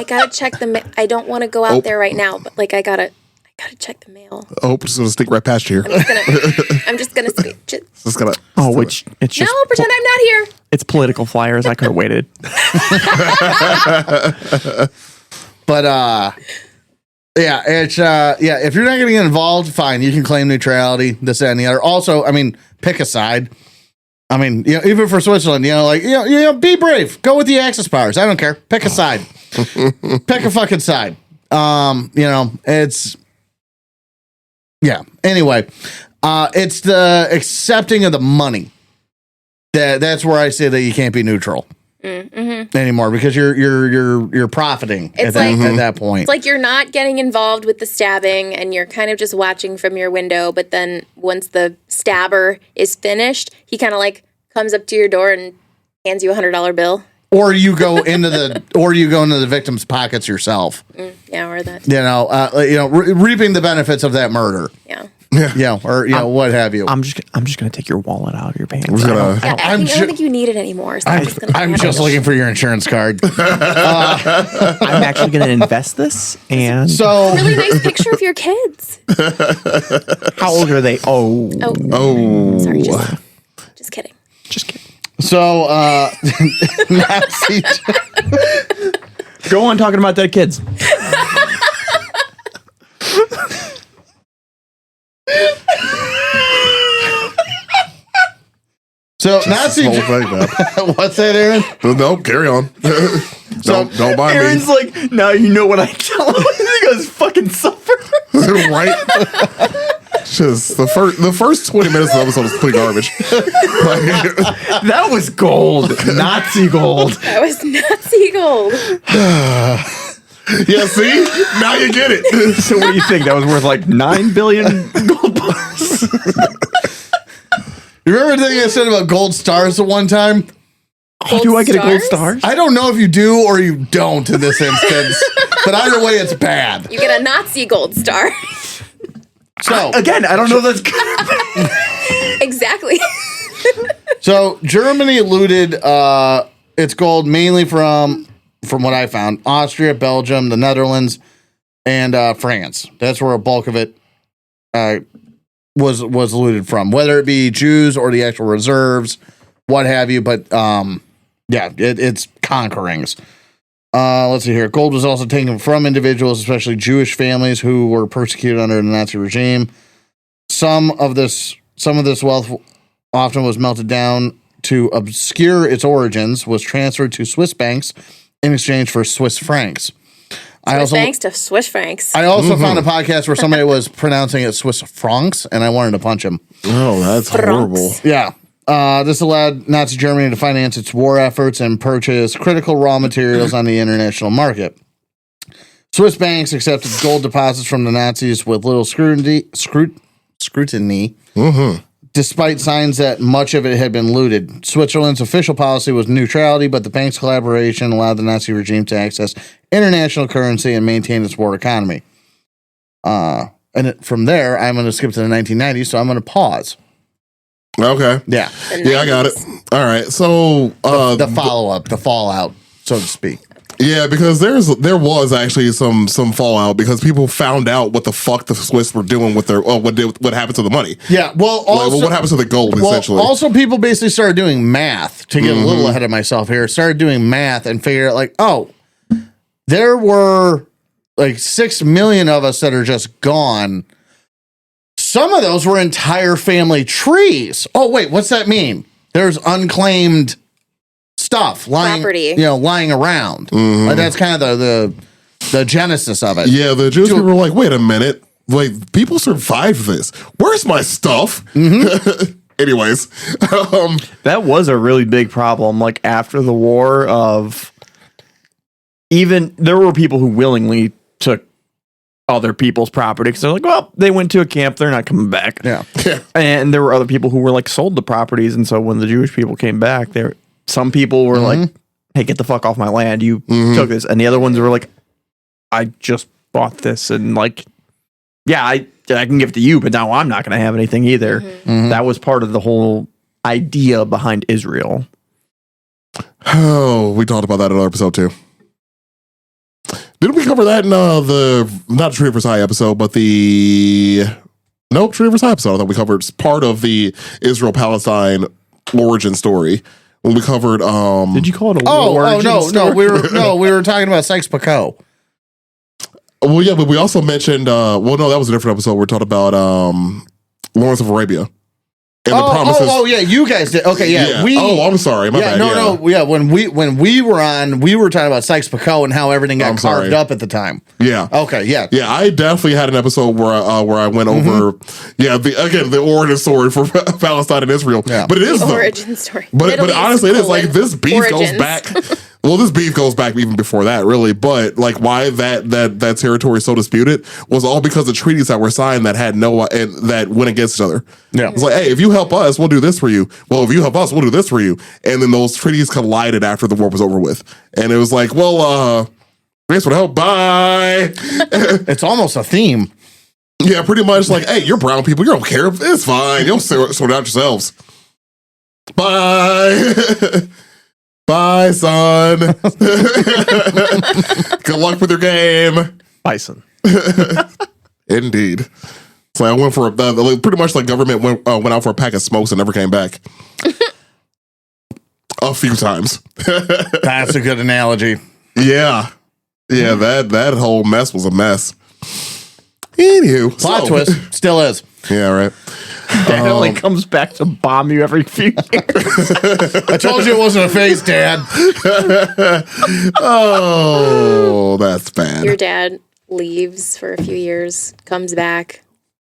gotta check the. I don't want to go out there right now, but like I gotta check the mail. Oh, it's gonna stick right past you here. I'm just gonna speak. It's gonna. Which it's just no, pretend I'm not here. It's political flyers. I could have waited. But yeah, it's if you're not going to get involved, fine, you can claim neutrality, this, that, and the other. Also, I mean, pick a side. I mean, even for Switzerland, be brave. Go with the Axis powers. I don't care. Pick a side. Pick a fucking side. It's Anyway, it's the accepting of the money. That's where I say that you can't be neutral anymore, because you're profiting at that point. It's like you're not getting involved with the stabbing, and you're kind of just watching from your window. But then once the stabber is finished, he kind of like comes up to your door and hands you $100 bill. Or you go into the victim's pockets yourself. Or that. Reaping the benefits of that murder. What have you. I'm just gonna take your wallet out of your pants. I don't think you need it anymore. So I'm just looking for your insurance card. I'm actually gonna invest this, and so really nice picture of your kids. How old are they? Oh. Sorry, just kidding. Just kidding. So Nazi. Go on talking about dead kids. So Nazi. What's that, Aaron? No, carry on. don't mind Aaron's me. like, now you know what I tell him. He goes, fucking suffer. Right? Just the first 20 minutes of the episode was pretty garbage. That was gold. Nazi gold. That was Nazi gold. Yeah, see? Now you get it. So what do you think? That was worth like 9 billion gold bars. You remember the thing I said about gold stars at one time? Do I get a gold star? I don't know if you do or you don't in this instance, but either way, it's bad. You get a Nazi gold star. So again, I don't know if that's good. Exactly. So Germany looted its gold mainly from what I found, Austria, Belgium, the Netherlands, and France. That's where a bulk of it was looted from, whether it be Jews or the actual reserves, what have you. But it's conquerings. Let's see here. Gold was also taken from individuals, especially Jewish families who were persecuted under the Nazi regime. Some of this wealth often was melted down to obscure its origins, was transferred to Swiss banks in exchange for Swiss francs. Thanks to Swiss francs. I also found a podcast where somebody was pronouncing it Swiss francs, and I wanted to punch him. Oh, that's horrible. Yeah. This allowed Nazi Germany to finance its war efforts and purchase critical raw materials on the international market. Swiss banks accepted gold deposits from the Nazis with little scrutiny, despite signs that much of it had been looted. Switzerland's official policy was neutrality, but the bank's collaboration allowed the Nazi regime to access international currency and maintain its war economy. From there, I'm going to skip to the 1990s, so I'm going to pause. Okay. Yeah. I got it. All right. So the follow-up, the fallout, so to speak. Yeah, because there was actually some fallout because people found out what the fuck the Swiss were doing with their what happened to the money. Yeah, well, also what happens to the gold essentially. Also, people basically started doing math to get a little ahead of myself here. Started doing math and figured out like, oh, there were like 6 million of us that are just gone. Some of those were entire family trees. Oh wait, what's that mean? There's unclaimed stuff lying, property, lying around. Like that's kind of the genesis of it. Yeah, the Jewish people were like, wait a minute, like people survived this. Where's my stuff? Anyways, that was a really big problem. Like after the war, of even there were people who willingly took other people's property because they're like, well, they went to a camp, they're not coming back. Yeah. And there were other people who were like sold the properties, and so when the Jewish people came back, some people were like, hey, get the fuck off my land, you took this, and the other ones were like, I just bought this, and like, yeah, I can give it to you, but now I'm not going to have anything either. That was part of the whole idea behind Israel. Oh, we talked about that in another episode too. Didn't we cover that in the not Tree of Versailles episode, but the Tree of Versailles episode that we covered? It's part of the Israel-Palestine origin story. When we covered did you call it a origin story? we were talking about Sykes-Picot. Well, yeah, but we also mentioned that was a different episode. We're talking about Lawrence of Arabia. And the promises. Yeah, you guys did. Okay, yeah. I'm sorry. My bad. Yeah, when we were on, we were talking about Sykes-Picot and how everything got carved up at the time. Yeah. Okay, yeah. Yeah, I definitely had an episode where I went over, the origin story for Palestine and Israel. Yeah. But it is the origin story. But honestly, it is like this beef goes back. Well, this beef goes back even before that, really. But like, why that territory is so disputed was all because of treaties that were signed that had that went against each other. Yeah, it's like, hey, if you help us, we'll do this for you. Well, if you help us, we'll do this for you. And then those treaties collided after the war was over with, and it was like, well, thanks for the help. Bye. It's almost a theme. Yeah, pretty much. Like, hey, you're brown people. You don't care. It's fine. You'll sort it out yourselves. Bye. Bye, son. Good luck with your game. Bison. Indeed. So I went for pretty much like government went out for a pack of smokes and never came back. A few times. That's a good analogy. Yeah. Yeah, that whole mess was a mess. Anywho. Plot twist. Still is. Yeah, right. Dad only comes back to bomb you every few years. I told you it wasn't a phase, Dad. Oh, that's bad. Your dad leaves for a few years, comes back,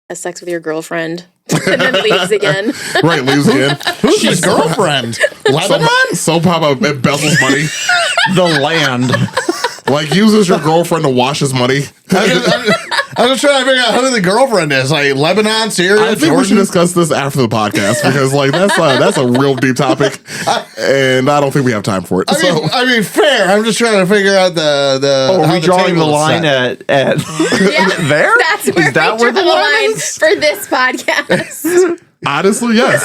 has sex with your girlfriend, and then leaves again. Right, leaves again. Who's his girlfriend? Lebanon? Soap opera embezzles money. The land. Like, uses your girlfriend to wash his money. I'm just trying to figure out who the girlfriend is. Like Lebanon, Syria, I think we should discuss this after the podcast because, like, that's a real deep topic, and I don't think we have time for it. I mean, fair. I'm just trying to figure out the. Are we drawing the line at yeah, there? That's where we draw the line for this podcast. Honestly, yes.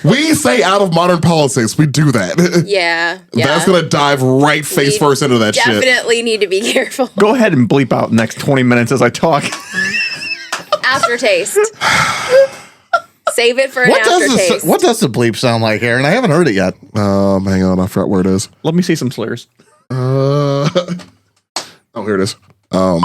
We say out of modern politics, we do that. Yeah. That's going to dive right face first into that shit. Definitely need to be careful. Go ahead and bleep out the next 20 minutes as I talk. Aftertaste. Save it for an aftertaste. What does the bleep sound like, Aaron? I haven't heard it yet. Hang on. I forgot where it is. Let me see some slurs. Oh, here it is. Oh,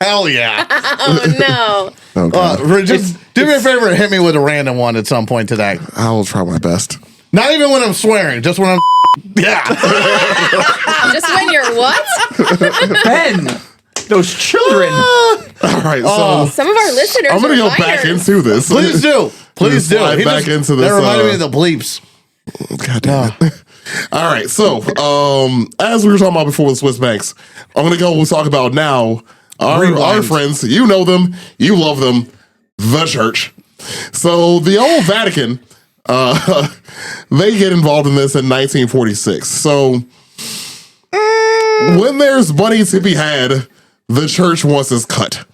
hell yeah. Oh, no. Okay. Just do me a favor and hit me with a random one at some point today. I will try my best. Not even when I'm swearing, just when I'm yeah. Just when you're what? Ben, those children. All right, so some of our listeners I'm going to go back into this. Please do. Please do. Back into this. That reminded me of the bleeps. God damn it. All right, so as we were talking about before with Swiss banks, I'm going to go we'll talk about now our friends. You know them. You love them. The church. So the old Vatican, they get involved in this in 1946. So when there's money to be had, the church wants its cut.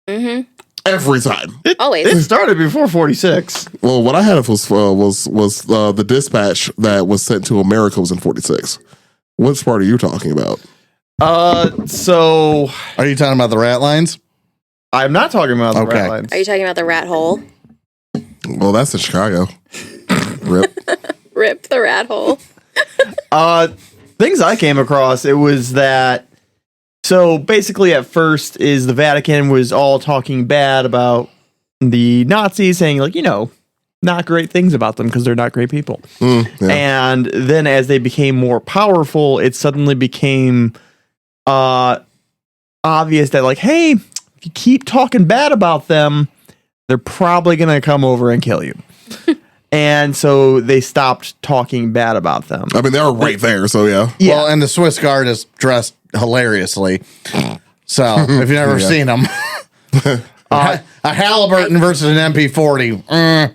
Mm-hmm. Every time. Always. It started before 46. Well, what I had was the dispatch that was sent to America was in 46. What part are you talking about? So Are you talking about the rat lines? I'm not talking about the Okay. rat lines. Are you talking about the rat hole? Well, that's in Chicago. Rip. Rip the rat hole. Things I came across, it was that, so basically at first is the Vatican was all talking bad about the Nazis, saying like, not great things about them because they're not great people. Yeah. And then as they became more powerful, it suddenly became obvious that like, hey, if you keep talking bad about them, they're probably going to come over and kill you. And so they stopped talking bad about them. I mean, they were right there, so yeah. Well, and the Swiss Guard is dressed hilariously. So if you've never seen them, a Halliburton versus an MP40. I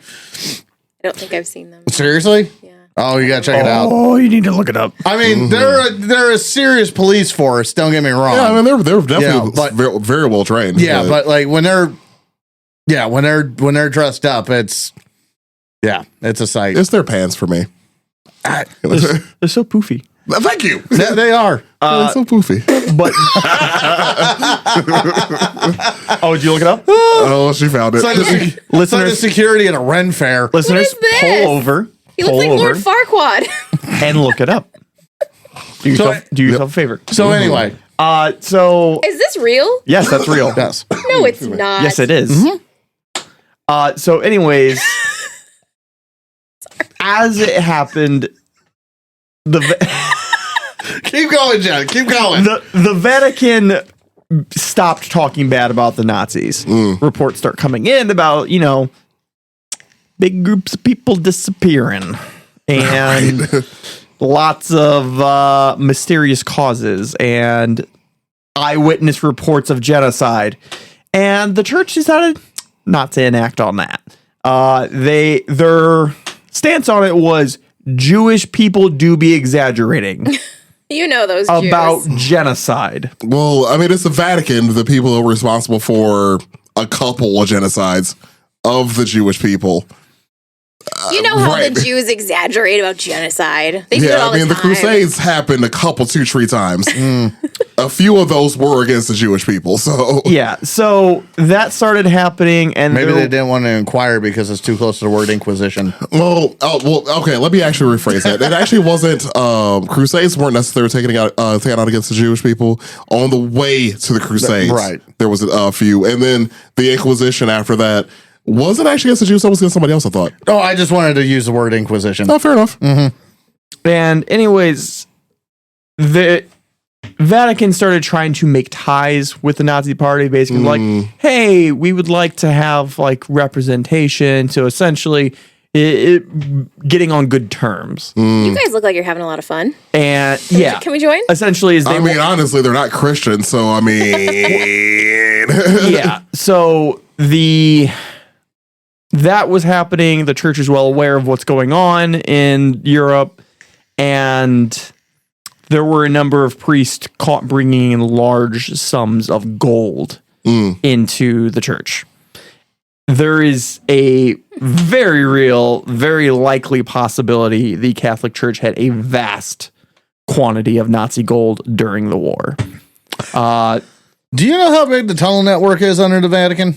don't think I've seen them. Seriously? Yeah. Oh, you gotta check it out. Oh, you need to look it up. I mean, they're a serious police force. Don't get me wrong. Yeah, I mean, they're definitely but- very well trained. Yeah, but like when they're dressed up, it's a sight. it's their pants for me. They're so poofy. Thank you. They are. They're so poofy. But oh, did you look it up? Oh, she found it. It's like the security at a Ren fair. Listeners, What is this? pull over. He looks like Lord Farquaad. And look it up. Do yourself a favor. So anyway, So Is this real? yes, that's real. yes. No, it's not. Yes, it is. So, anyways, as it happened, Keep going, Jen. Keep going. the Vatican stopped talking bad about the Nazis. Reports start coming in about, big groups of people disappearing and lots of mysterious causes and eyewitness reports of genocide. And the church decided not to enact on that. Their stance on it was Jewish people do be exaggerating. You know those Jews. About genocide. Well, I mean, it's the Vatican, the people who are responsible for a couple of genocides of the Jewish people. You know how right. the Jews exaggerate about genocide. They do it Yeah, all I mean, the time. Crusades happened 2-3 times. A few of those were against the Jewish people, so. Yeah, so that started happening, and Maybe they didn't want to inquire because it's too close to the word Inquisition. Well, okay, let me actually rephrase that. It actually wasn't, Crusades weren't necessarily taken out against the Jewish people. On the way to the Crusades, Right. there was a few. And then the Inquisition after that wasn't actually against the Jews, that was against somebody else, I thought. Oh, I just wanted to use the word Inquisition. Oh, fair enough. And anyways, the Vatican started trying to make ties with the Nazi Party, basically like, hey, we would like to have like representation. So essentially, getting on good terms. You guys look like you're having a lot of fun. And Can we join? essentially, is they I mean, honestly, they're not Christian, so I mean. yeah. So that was happening. The church is well aware of what's going on in Europe, and there were a number of priests caught bringing in large sums of gold into the church. There is a very real, very likely possibility the Catholic Church had a vast quantity of Nazi gold during the war. Do you know how big the tunnel network is under the Vatican?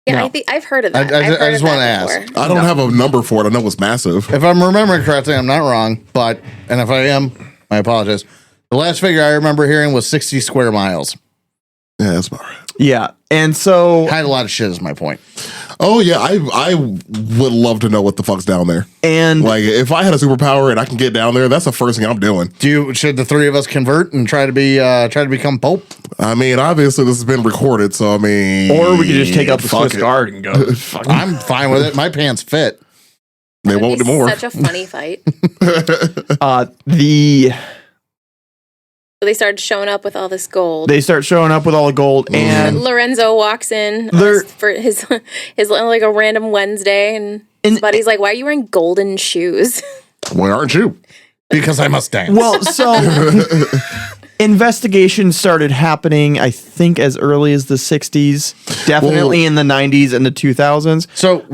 Yeah, No. I think I've heard of that. I I've heard just of wanna that ask. before. I don't have a number for it. I know it's massive. If I'm remembering correctly, I'm not wrong, and if I am, I apologize. The last figure I remember hearing was 60 square miles. Yeah, that's about right. Yeah. And so Hide a lot of shit is my point. Oh, yeah, I would love to know what the fuck's down there. and Like, if I had a superpower and I can get down there, that's the first thing I'm doing. Should the three of us convert and try to become Pope? I mean, obviously, this has been recorded, so I mean. or we could just take out the fuck Swiss it. Guard and go. Fuck it. I'm fine with it. My pants fit. They That'd won't be anymore. Such a funny fight. So they started showing up with all this gold. They start showing up with all the gold, and Lorenzo walks in They're- for his like a random Wednesday, and his buddy's like, "Why are you wearing golden shoes?" Why aren't you? Because I must dance. well, so investigations started happening, I think, as early as the 60s, definitely in the 90s and the 2000s. So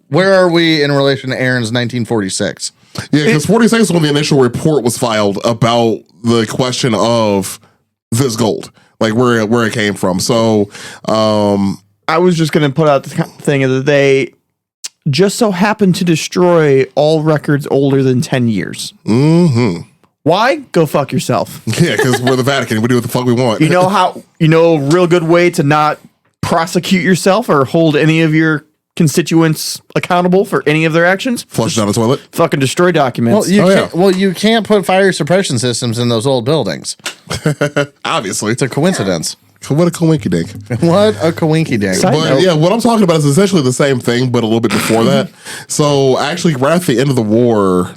where are we in relation to Aaron's 1946? Yeah, because 46 is when the initial report was filed about the question of this gold, like where it came from. So, I was just going to put out the thing that they just so happened to destroy all records older than 10 years. Mm-hmm. Why? Go fuck yourself. Yeah, because we're the Vatican. We do what the fuck we want. You know a real good way to not prosecute yourself or hold any of your constituents accountable for any of their actions? Flush down the toilet. Fucking destroy documents. Well, you can't put fire suppression systems in those old buildings. Obviously. It's a coincidence. What a coinky dink. What a coinky dink. But yeah, what I'm talking about is essentially the same thing, but a little bit before that. So actually, right at the end of the war.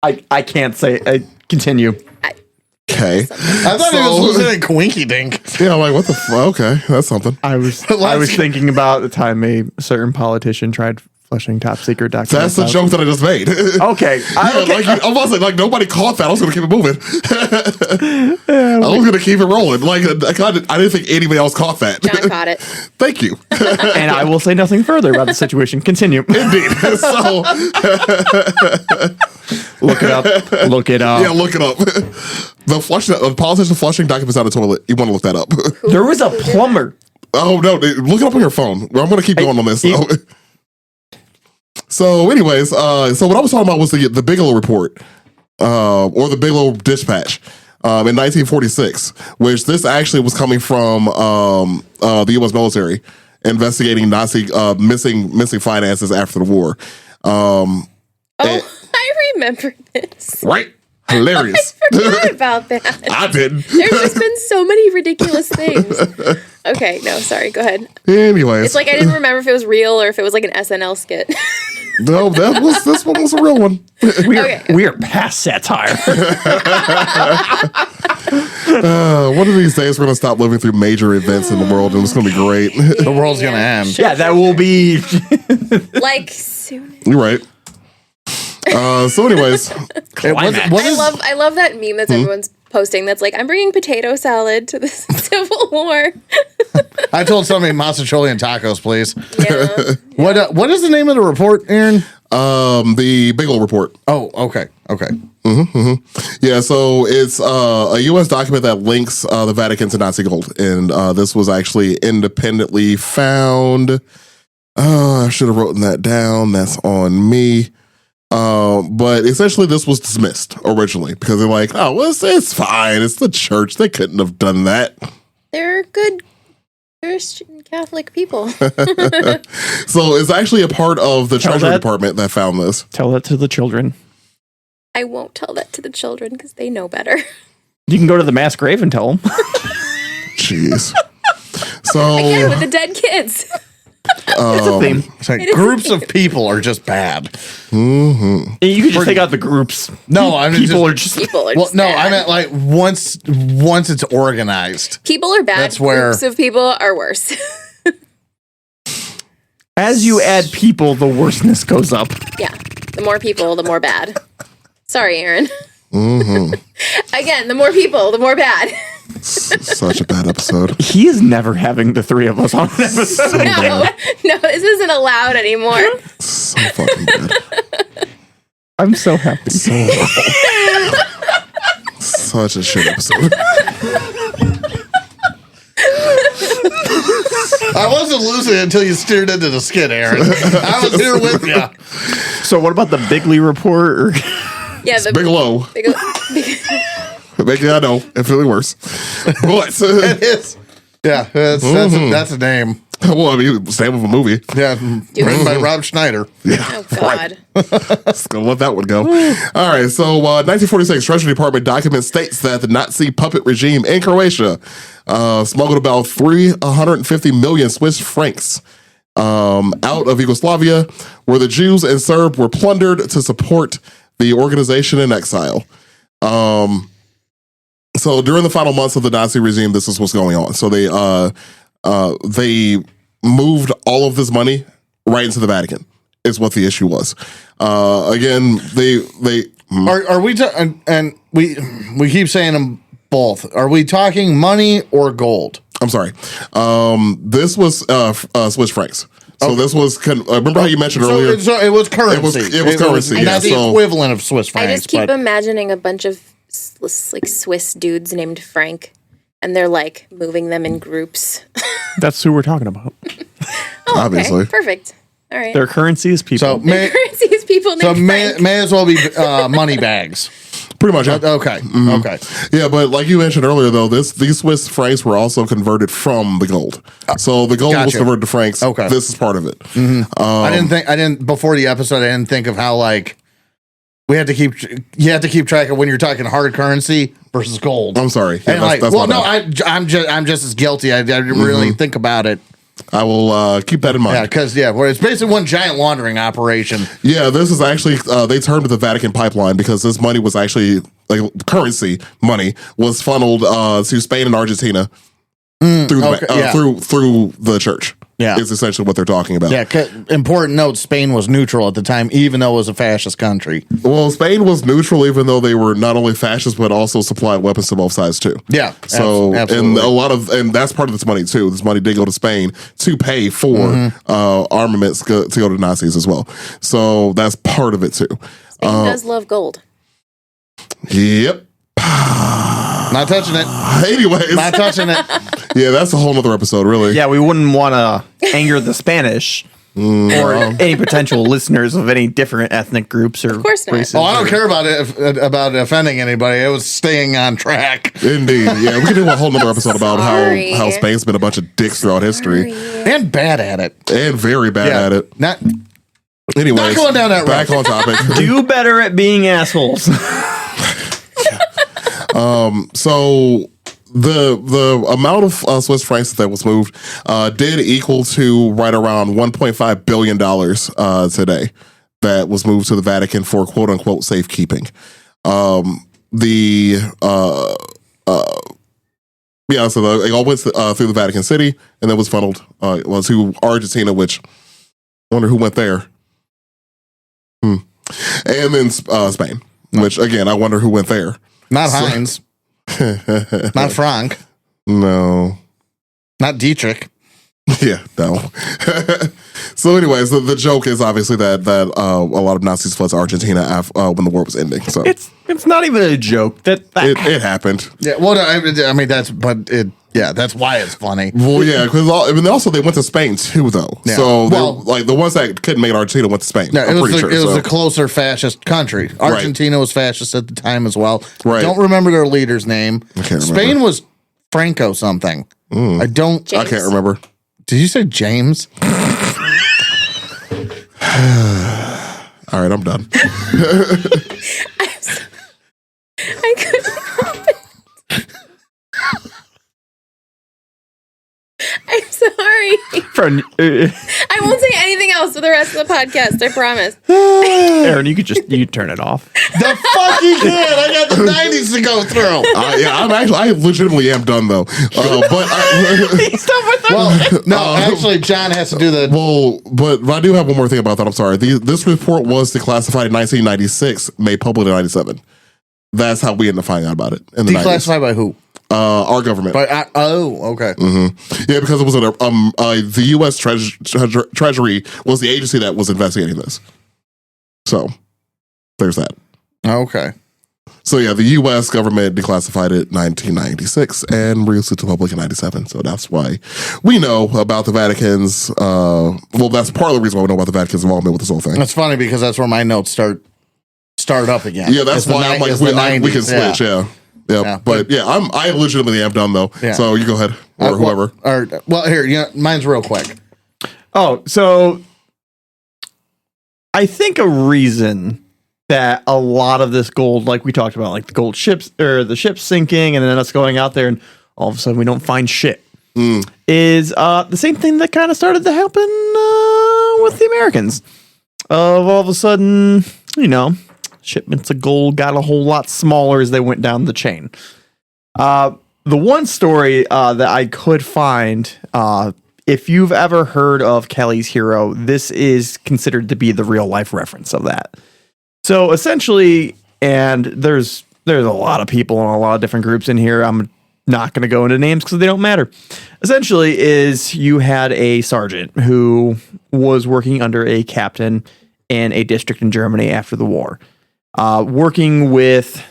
I can't say. Continue. Okay. I thought he was listening to Coinky Dink. Yeah, I'm like, what the fuck? Okay, that's something. I was thinking about the time a certain politician tried flushing top secret documents. That's the joke that I just made. Okay. I was like nobody caught that. I was going to keep it moving. I was going to keep it rolling. Like, I didn't think anybody else caught that. John caught it. Thank you. And I will say nothing further about the situation. Continue. Indeed. So, look it up. Look it up. Yeah, look it up. The politician flushing documents down the toilet. You want to look that up. There was a plumber. Oh, no. Look it up on your phone. I'm going to keep going on this. So, anyways, so what I was talking about was the Bigelow report, or the Bigelow Dispatch, in 1946, which this actually was coming from the U.S. military investigating Nazi missing finances after the war. I remember this. Right? Hilarious. I forgot about that. I didn't. There's just been so many ridiculous things. Okay, no, sorry. Go ahead. Anyways, It's like I didn't remember if it was real or if it was like an SNL skit. no, this one was a real one. We are past satire. One of these days, we're gonna stop living through major events in the world, and it's gonna be great. The world's gonna end. Sure. Yeah, that will be Like soon. You're right. So, anyways, I love that meme that everyone's posting. That's like, I'm bringing potato salad to the Civil War. I told somebody mozzarella tacos, please. Yeah. What is the name of the report, Aaron? the Bigelow report. Oh, okay. Yeah, so it's a U.S. document that links the Vatican to Nazi gold, and this was actually independently found. I should have written that down. That's on me. But essentially, this was dismissed originally because they're like, "Oh, well, it's fine. It's the church. They couldn't have done that." They're good Christian Catholic people. So it's actually a part of the Treasury Department that found this. Tell that to the children. I won't tell that to the children because they know better. You can go to the mass grave and tell them. Jeez. So Again, with the dead kids. It's a theme. It's like groups of people are just bad. Mm-hmm. You could just take out the groups. No, I mean People are well, just no, bad. I meant like once it's organized. People are bad. That's where groups of people are worse. As you add people, the worseness goes up. Yeah. The more people, the more bad. Sorry, Aaron. Mm-hmm. Again, the more people, the more bad. Such a bad episode. He is never having the three of us on an episode. No, this isn't allowed anymore. So fucking bad. I'm so happy. Such a shit episode. I wasn't losing until you steered into the skid, Aaron. I was here with you. So what about the Bigley report? Or Yeah, the Bigelow. Making I know infinitely worse. But It is. Yeah, that's a name. well, I mean, it's the name of a movie. Yeah, written by Rob Schneider. Yeah. Oh God. Just gonna let that one go. All right. So, 1946 Treasury Department document states that the Nazi puppet regime in Croatia smuggled about 350 million Swiss francs out of Yugoslavia, where the Jews and Serb were plundered to support the organization in exile. So during the final months of the Nazi regime, this is what's going on. So they moved all of this money right into the Vatican. Is what the issue was. Again, Are we and we keep saying them both. Are we talking money or gold? I'm sorry. This was Swiss francs. So this was, remember how you mentioned earlier? So it was currency. It was currency. And that's the equivalent of Swiss francs. I just keep imagining a bunch of like Swiss dudes named Frank, and they're like moving them in groups. That's who we're talking about. Obviously. Perfect. All right. Their currency is people. So currency is people named Frank. may as well be money bags. Pretty much. Yeah. Okay. Okay. Yeah, but like you mentioned earlier, though, these Swiss francs were also converted from the gold. So the gold was converted to francs. Okay. This is part of it. I didn't before the episode. I didn't think of how like you have to keep track of when you're talking hard currency versus gold. I'm sorry. Yeah, I'm just as guilty. I didn't really think about it. I will keep that in mind. Yeah, because where it's basically one giant laundering operation. Yeah, this is actually they termed it the Vatican pipeline because this money was actually like currency money was funneled to Spain and Argentina through the church. Yeah, is essentially what they're talking about. Yeah, important note: Spain was neutral at the time, even though it was a fascist country. Well, Spain was neutral, even though they were not only fascist but also supplied weapons to both sides too. Yeah, so absolutely. and that's part of this money too. This money did go to Spain to pay for armaments to go to Nazis as well. So that's part of it too. Spain does love gold. Yep. Not touching it. Anyways. Not touching it. Yeah, that's a whole nother episode, really. Yeah, we wouldn't want to anger the Spanish or any potential listeners of any different ethnic groups or of course not. Oh, I don't care about offending anybody. It was staying on track. Indeed. Yeah, we could do a whole nother episode about how Spain's been a bunch of dicks throughout history. And bad at it. And very bad at it. Anyways, not going down that road. Back on topic. Do better at being assholes. So the amount of Swiss francs that was moved did equal to right around $1.5 billion today that was moved to the Vatican for quote unquote safekeeping. So it all went through the Vatican City and then was funneled to Argentina, which I wonder who went there. And then Spain, which again, I wonder who went there. Not Heinz. Not Frank. No. Not Dietrich. Yeah, no. So anyways, the joke is obviously that a lot of Nazis fled to Argentina when the war was ending. So it's not even a joke. It happened. Yeah, well, I mean that's why it's funny. Well, yeah, because also they went to Spain too, though. Yeah. So like the ones that couldn't make it Argentina went to Spain. No, it was a closer fascist country. Argentina was fascist at the time as well. Right. Don't remember their leader's name. I can't remember. Spain was Franco something. I can't remember. Did you say James? All right, I'm done. I couldn't help it. I'm sorry. I won't say anything else for the rest of the podcast, I promise. Aaron, you turn it off. The fuck you can! I got the 90s to go through. I legitimately am done though. Actually, John has to do the. Well, but I do have one more thing about that. I'm sorry. This report was declassified in 1996, made public in 97. That's how we ended up finding out about it. In the declassified 90s. By who? Our government. Okay. Mm-hmm. Yeah, because it was the U.S. Treasury was the agency that was investigating this. So there's that. Okay. So yeah, the U.S. government declassified it in 1996 and released it to the public in 97. So that's why we know about the Vatican's. That's part of the reason why we know about the Vatican's involvement with this whole thing. That's funny because that's where my notes start up again. Yeah, that's why I'm like we can switch. Yeah. But I legitimately am done though. Yeah. So you go ahead or whoever. Here, mine's real quick. Oh, so I think a reason that a lot of this gold, like we talked about, like the gold ships or the ships sinking and then us going out there and all of a sudden we don't find shit, is the same thing that kind of started to happen with the Americans. All of a sudden, shipments of gold got a whole lot smaller as they went down the chain. The one story that I could find, if you've ever heard of Kelly's Hero, this is considered to be the real life reference of that. So essentially, and there's a lot of people and a lot of different groups in here. I'm not going to go into names because they don't matter. Essentially, is you had a sergeant who was working under a captain in a district in Germany after the war, working with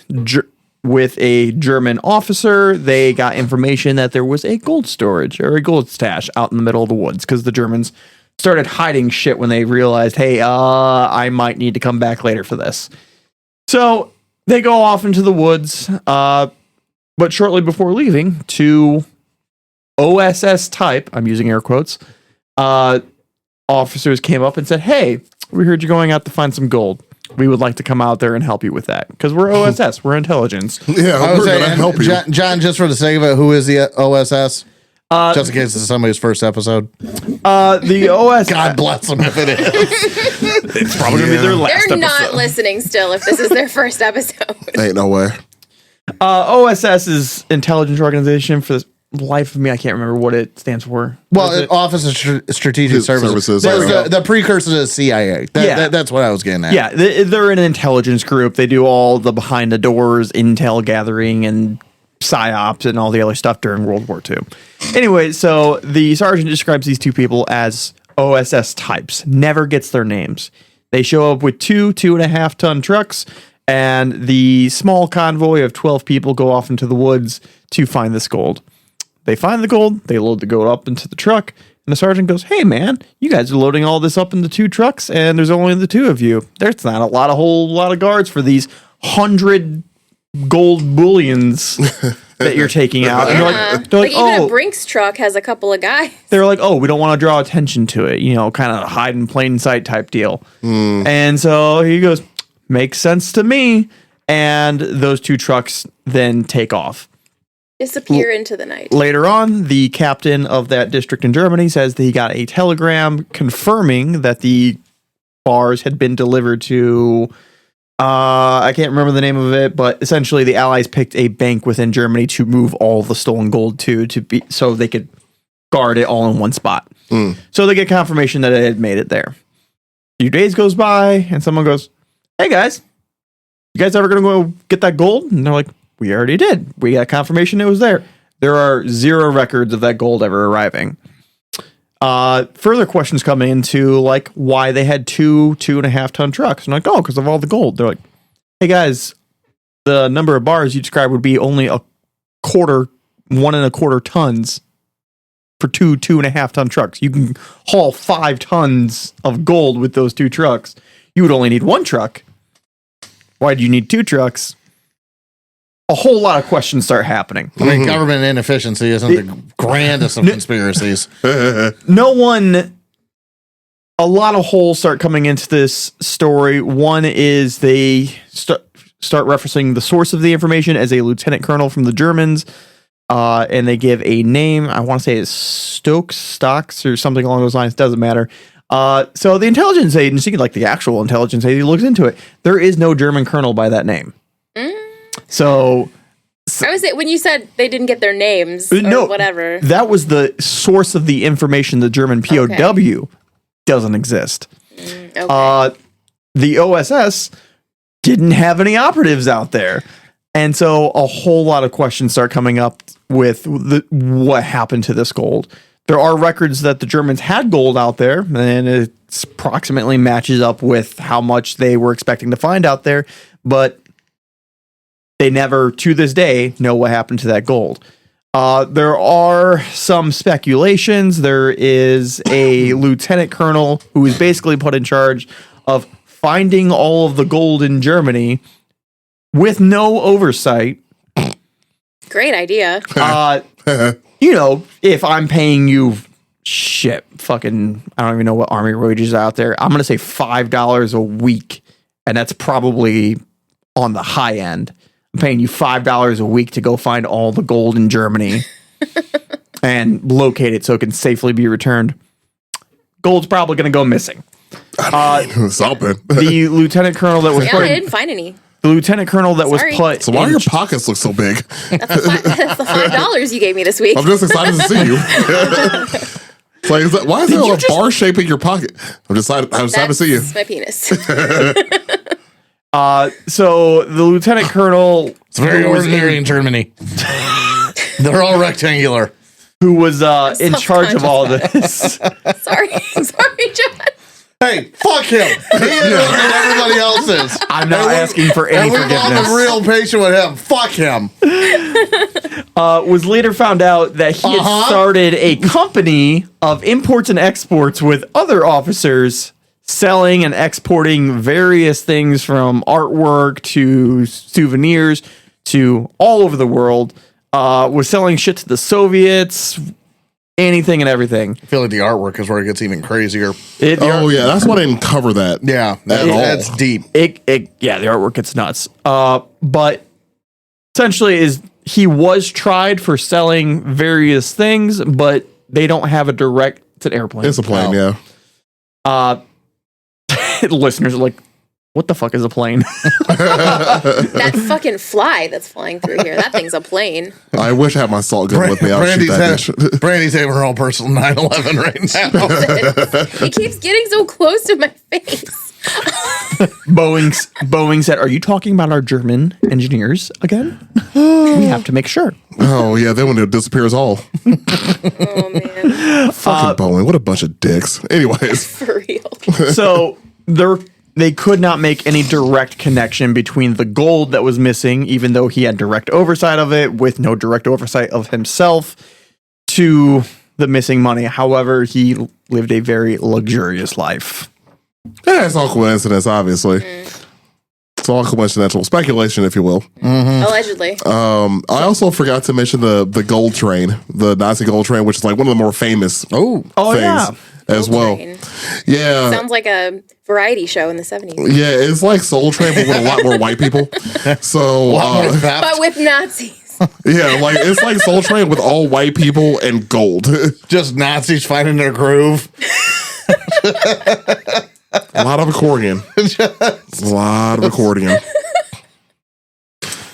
a German officer. They got information that there was a gold storage or a gold stash out in the middle of the woods because the Germans started hiding shit when they realized, hey, I might need to come back later for this. So they go off into the woods, but shortly before leaving, two OSS type, I'm using air quotes, officers came up and said, hey, we heard you're going out to find some gold. We would like to come out there and help you with that. Because we're OSS, we're intelligence. Yeah, we're going to help you. John, just for the sake of it, who is the OSS? Just in case this is somebody's first episode. The OSS. God bless them if it is. It's probably going to be their last They're episode. not listening still if this is their first episode. Ain't no way. OSS is intelligence organization. For the life of me, I can't remember what it stands for. Well, Office of Strategic Services. The precursor to the CIA. That's what I was getting at. Yeah, they're an intelligence group. They do all the behind the doors intel gathering and psyops and all the other stuff during World War II. Anyway, so the sergeant describes these two people as OSS types, never gets their names. They show up with 2.5 ton trucks, and the small convoy of 12 people go off into the woods to find this gold. They find the gold, they load the gold up into the truck, and the sergeant goes, hey man, you guys are loading all this up into 2 trucks, and there's only the 2 of you. There's not a whole lot of guards for these 100 gold bullions that you're taking out. Yeah. And they're like, even a Brinks truck has a couple of guys. They're like, oh, we don't want to draw attention to it, kind of hide in plain sight type deal. And so he goes, makes sense to me. And those 2 trucks then take off. Disappear into the night. Later on, the captain of that district in Germany says that he got a telegram confirming that the bars had been delivered to I can't remember the name of it, but essentially the Allies picked a bank within Germany to move all the stolen gold to be so they could guard it all in one spot. So they get confirmation that it had made it there. A few days goes by, and someone goes, hey guys, you guys ever gonna go get that gold? And they're like, we already did. We got confirmation it was there. There are 0 records of that gold ever arriving. Further questions come into like why they had 2.5 ton trucks. And like, oh, because of all the gold. They're like, hey guys, the number of bars you described would be only 1.25 tons for 2.5 ton trucks. You can haul 5 tons of gold with those 2 trucks. You would only need 1 truck. Why do you need 2 trucks? A whole lot of questions start happening. I mean, government inefficiency isn't the grandest of conspiracies. A lot of holes start coming into this story. One is they start referencing the source of the information as a lieutenant colonel from the Germans, and they give a name. I want to say it's Stokes or something along those lines. Doesn't matter. So the intelligence agency, like the actual intelligence agency, looks into it. There is no German colonel by that name. So I was when you said they didn't get their names or whatever. That was the source of the information. The German POW doesn't exist. The OSS didn't have any operatives out there. And so a whole lot of questions start coming up with what happened to this gold. There are records that the Germans had gold out there, and it approximately matches up with how much they were expecting to find out there. But they never, to this day, know what happened to that gold. There are some speculations. There is a lieutenant colonel who is basically put in charge of finding all of the gold in Germany with no oversight. Great idea. If I'm paying you fucking, I don't even know what army wages out there. I'm going to say $5 a week. And that's probably on the high end. I'm paying you $5 a week to go find all the gold in Germany and locate it so it can safely be returned. Gold's probably going to go missing. Something. The lieutenant colonel that was I didn't find any. The lieutenant colonel that was put. So why do your pockets look so big? That's the $5 you gave me this week. I'm just excited to see you. It's like, why is there a bar shape in your pocket? I'm excited to see you. That's my penis. So the lieutenant colonel, it's very ordinary in Germany. They're all rectangular. Who was in charge of all this. Sorry, John. Hey, fuck him. He is and everybody else is. I'm not asking for any forgiveness. And we're real patient with him. Fuck him. Was later found out that he had started a company of imports and exports with other officers, selling and exporting various things from artwork to souvenirs to all over the world. Was selling shit to the Soviets, anything and everything. I feel like the artwork is where it gets even crazier. Yeah, that's why I didn't cover that. Yeah, that's deep. The artwork gets nuts. But essentially, he was tried for selling various things, but they don't have a direct. It's an airplane. It's a plane, yeah. Listeners are like, what the fuck is a plane? That fucking fly that's flying through here. That thing's a plane. I wish I had my salt gun with me. Brandy's having her own personal 9/11 right now. He keeps getting so close to my face. Boeing said, "Are you talking about our German engineers again? We have to make sure." Oh yeah, then when it disappears all. Oh man, fucking Boeing! What a bunch of dicks. Anyways, for real. So they could not make any direct connection between the gold that was missing, even though he had direct oversight of it, with no direct oversight of himself, to the missing money. However, he lived a very luxurious life. Yeah, it's all coincidence, obviously. It's all coincidental speculation, if you will. Allegedly. I also forgot to mention the gold train, the Nazi gold train, which is like one of the more famous things as well. Train. Yeah. Sounds like a variety show in the 70s. Yeah, it's like Soul Train, but with a lot more white people. So, but with Nazis. Yeah, like it's like Soul Train with all white people and gold. Just Nazis finding their groove. A lot of accordion. A lot of accordion.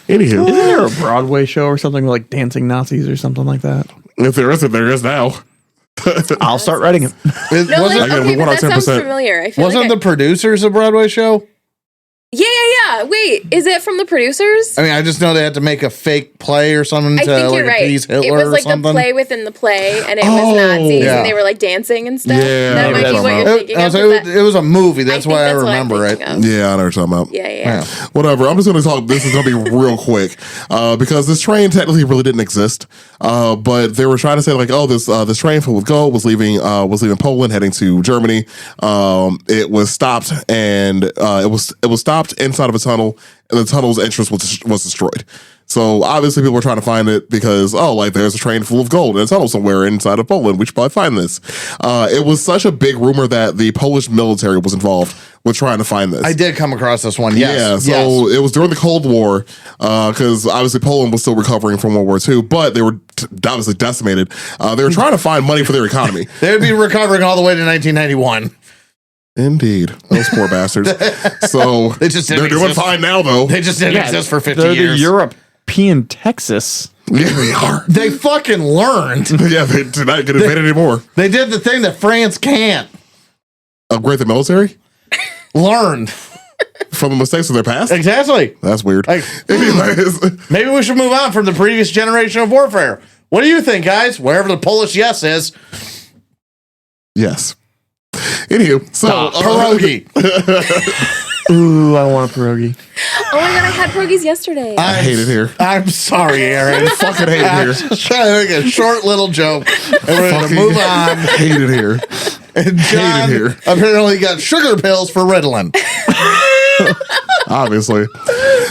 Anywho. Isn't there a Broadway show or something like Dancing Nazis or something like that? If there isn't, there is now. I'll start writing it. No, that sounds familiar. I feel Wasn't the Producers a Broadway show? Yeah. Wait, is it from the Producers? I mean, I just know they had to make a fake play or something to like appease Hitler. It was like the play within the play, and it was Nazis, and they were like dancing and stuff. Yeah, that might be what you're thinking of. It was a movie. That's why I remember it. Yeah, I know what you're talking about. Yeah. Whatever. I'm just going to talk. This is going to be real quick because this train technically really didn't exist, but they were trying to say like, oh, this train full of gold was leaving Poland, heading to Germany. It was stopped, and it was stopped inside of a tunnel, and the tunnel's entrance was destroyed. So obviously people were trying to find it because, there's a train full of gold in a tunnel somewhere inside of Poland. We should probably find this. It was such a big rumor that the Polish military was involved with trying to find this. I did come across this one, yes. Yeah, so it was during the Cold War, because obviously Poland was still recovering from World War II, but they were obviously decimated. They were trying to find money for their economy. They would be recovering all the way to 1991. Indeed. Those poor bastards. So they're doing fine now, though. They just didn't exist for 50 years. They're the European Texas. Yeah, they are. They fucking learned. Yeah, they did not get invaded anymore. They did the thing that France can't. Upgrade the military? Learned. From the mistakes of their past? Exactly. That's weird. Anyways. Maybe we should move on from the previous generation of warfare. What do you think, guys? Wherever the Polish yes is. Yes. Anywho, so pierogi. Ooh, I want a pierogi. Oh my god, I had pierogies yesterday. I hate it here. I'm sorry, Aaron. I fucking hate it here. Just trying to make a short little joke. And we're going to move on. Hate it here. And John hate it here. apparently got sugar pills for Ritalin. Obviously.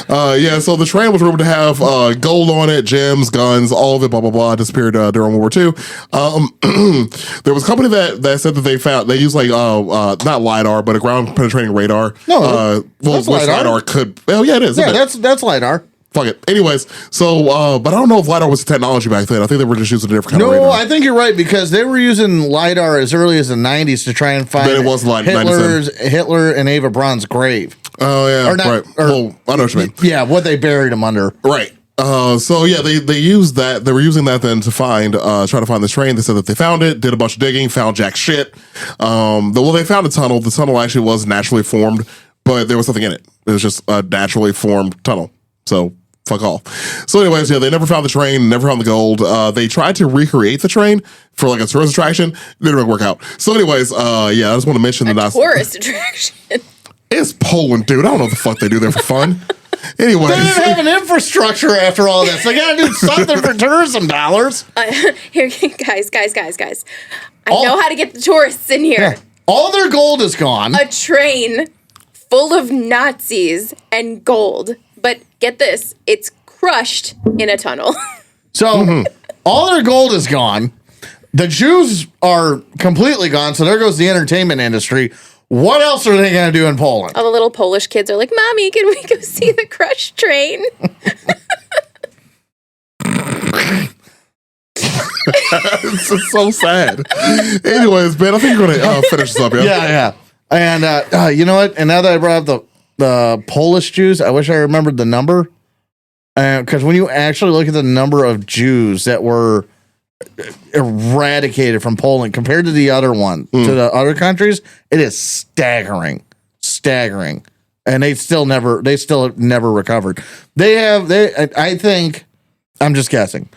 So the train was rumored to have gold on it, gems, guns, all of it, blah, blah, blah, disappeared during World War II. There was a company that said that they used not LiDAR, but a ground penetrating radar. No, that's LiDAR. Could, well, yeah, it is. Yeah, that's LiDAR. Fuck it. Anyways, so, but I don't know if LiDAR was the technology back then. I think they were just using a different kind of radar. No, I think you're right, because they were using LiDAR as early as the 90s to try and find Hitler and Eva Braun's grave. Oh, yeah. Right. I know what you mean. Yeah, what they buried him under. Right. They used that. They were using that then to try to find this train. They said that they found it, did a bunch of digging, found jack shit. They found a tunnel. The tunnel actually was naturally formed, but there was something in it. It was just a naturally formed tunnel. So fuck all. So anyways, yeah, they never found the train, never found the gold. They tried to recreate the train for like a tourist attraction. Didn't really work out. So anyways, yeah, I just want to mention that tourist attraction. It's Poland, dude. I don't know what the fuck they do there for fun. Anyways. They didn't have an infrastructure after all this. They got to do something for tourism dollars. Here, guys. I know how to get the tourists in here. Yeah. All their gold is gone. A train full of Nazis and gold. But get this, it's crushed in a tunnel. So all their gold is gone. The Jews are completely gone. So there goes the entertainment industry. What else are they going to do in Poland? All the little Polish kids are like, Mommy, can we go see the crushed train? It's just so sad. Anyways, man, I think you're going to finish this up, yeah? Yeah. And you know what? And now that I brought up the Polish Jews, I wish I remembered the number. Because when you actually look at the number of Jews that were eradicated from Poland compared to the other one, to the other countries, it is staggering. And they still never recovered. I think, I'm just guessing,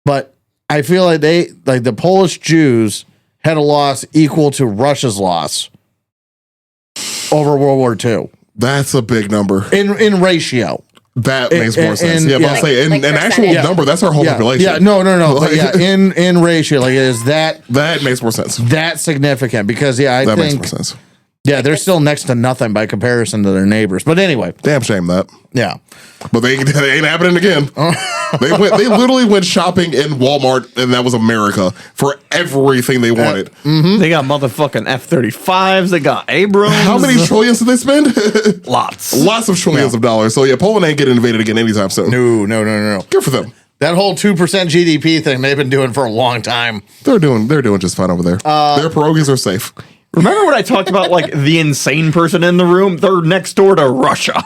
but I feel like the Polish Jews had a loss equal to Russia's loss over World War II. That's a big number. In ratio. That makes more sense. Yeah, but I'll say in an actual number, that's our whole population. Yeah, no. But yeah, in ratio, like is that makes more sense. That's significant because I think makes more sense. Yeah, they're still next to nothing by comparison to their neighbors. But anyway, damn shame that. Yeah, but they ain't happening again. They literally went shopping in Walmart, and that was America for everything they wanted. They got motherfucking F-35s. They got Abrams. How many trillions did they spend? Lots of trillions of dollars. So yeah, Poland ain't getting invaded again anytime soon. No. Good for them. That whole 2% GDP thing they've been doing for a long time. They're doing just fine over there. Their pierogies are safe. Remember when I talked about like the insane person in the room? They're next door to Russia.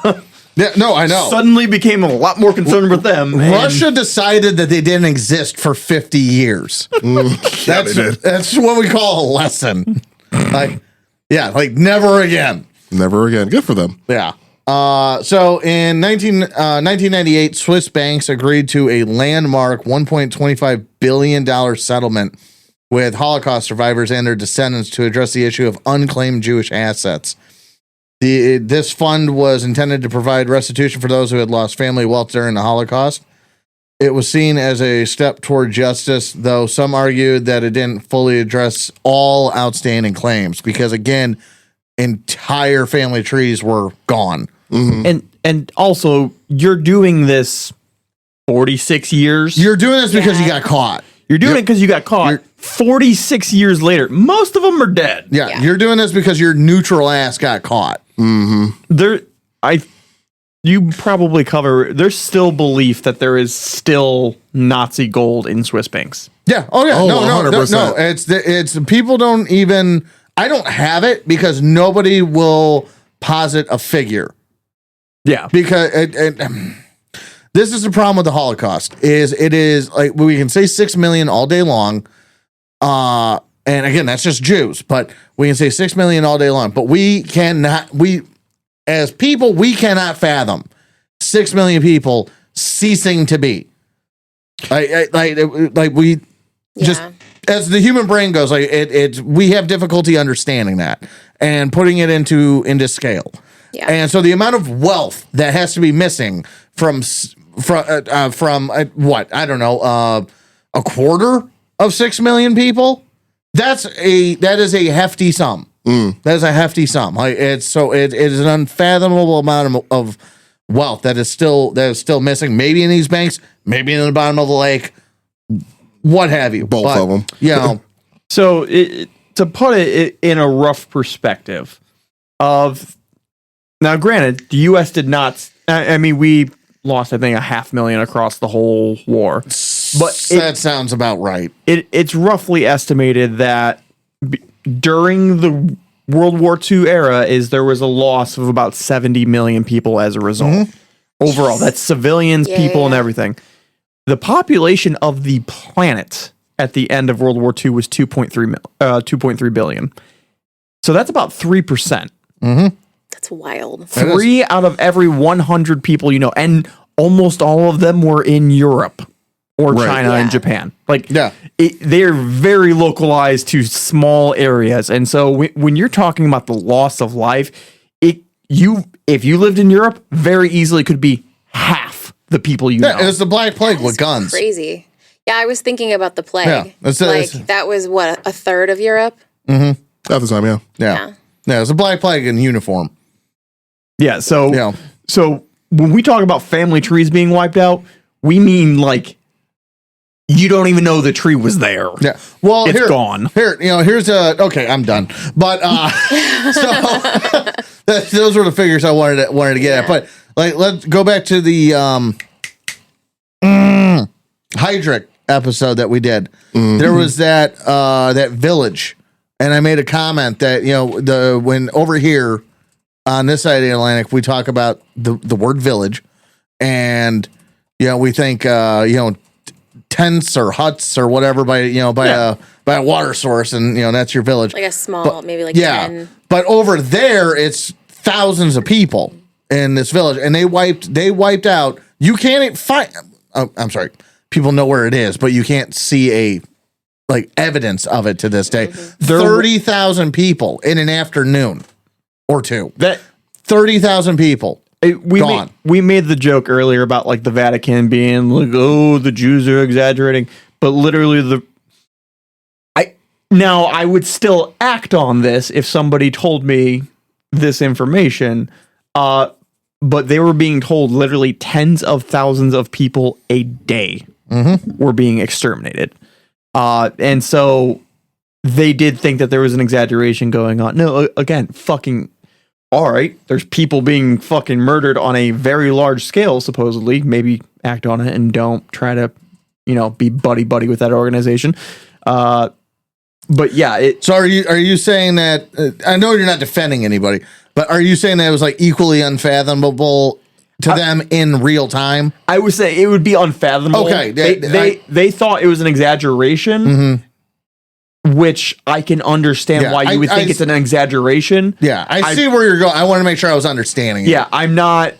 Yeah, no, I know. Suddenly became a lot more concerned with them. Russia decided that they didn't exist for 50 years. That's what we call a lesson. Like never again. Never again. Good for them. Yeah. So in 1998, Swiss banks agreed to a landmark $1.25 billion settlement with Holocaust survivors and their descendants to address the issue of unclaimed Jewish assets. This fund was intended to provide restitution for those who had lost family wealth during the Holocaust. It was seen as a step toward justice, though some argued that it didn't fully address all outstanding claims because, again, entire family trees were gone. And also, you're doing this 46 years. You're doing this because you got caught. You're doing it because you got caught. 46 years later, most of them are dead. Yeah, you're doing this because your neutral ass got caught. You probably cover. There's still belief that there is still Nazi gold in Swiss banks. Yeah. Oh yeah. No. It's people don't even. I don't have it because nobody will posit a figure. Yeah. Because this is the problem with the Holocaust. It is like we can say 6 million all day long. And again, that's just Jews, but we can say 6 million all day long, but as people, we cannot fathom 6 million people ceasing to be just as the human brain goes, we have difficulty understanding that and putting it into scale. Yeah. And so the amount of wealth that has to be missing from what, I don't know, a quarter of 6 million people, that is a hefty sum. That is a hefty sum. It is an unfathomable amount of wealth that is still missing. Maybe in these banks, maybe in the bottom of the lake, what have you. Both of them. Yeah. So to put it in a rough perspective of now, granted, the U.S. did not. I mean, we lost, I think, 500,000 across the whole war. But that sounds about right. It's roughly estimated that during the World War II era there was a loss of about 70 million people as a result. Overall, that's civilians, people, and everything. The population of the planet at the end of World War II was 2.3 billion. So that's about 3%. That's wild. 3 out of every 100 people you know. And almost all of them were in Europe or China and Japan. Like, they're very localized to small areas. And so when you're talking about the loss of life, if you lived in Europe, very easily could be half the people you know. It was the Black Plague with guns. Crazy. Yeah, I was thinking about the plague. Yeah, that was what, a third of Europe? Mm-hmm. At the time, yeah, it was a Black Plague in uniform. Yeah, so when we talk about family trees being wiped out, we mean like you don't even know the tree was there. Yeah, well, it's gone. Here's okay, I'm done. But so those were the figures I wanted to get at. But like, let's go back to the Hydric episode that we did. Mm-hmm. There was that village, and I made a comment that when over here on this side of the Atlantic we talk about the word village, and we think tents or huts or whatever by a water source, and that's your village, like a small maybe like 10. But over there it's thousands of people in this village, and they wiped out. You can't find. I'm sorry. People know where it is, but you can't see evidence of it to this day. Mm-hmm. 30,000 people in an afternoon or two. That 30,000 people. Gone. We made the joke earlier about like the Vatican being like, oh, the Jews are exaggerating, but literally I would still act on this if somebody told me this information, but they were being told literally tens of thousands of people a day were being exterminated. And so they did think that there was an exaggeration going on. No, again, fucking all right. There's people being fucking murdered on a very large scale, supposedly. Maybe act on it and don't try to, be buddy with that organization. But yeah. So are you saying that, I know you're not defending anybody, but are you saying that it was like equally unfathomable to them in real time? I would say it would be unfathomable. Okay. They thought it was an exaggeration, which I can understand why you would think it's an exaggeration. Yeah, I see where you're going. I want to make sure I was understanding. Yeah, I'm not.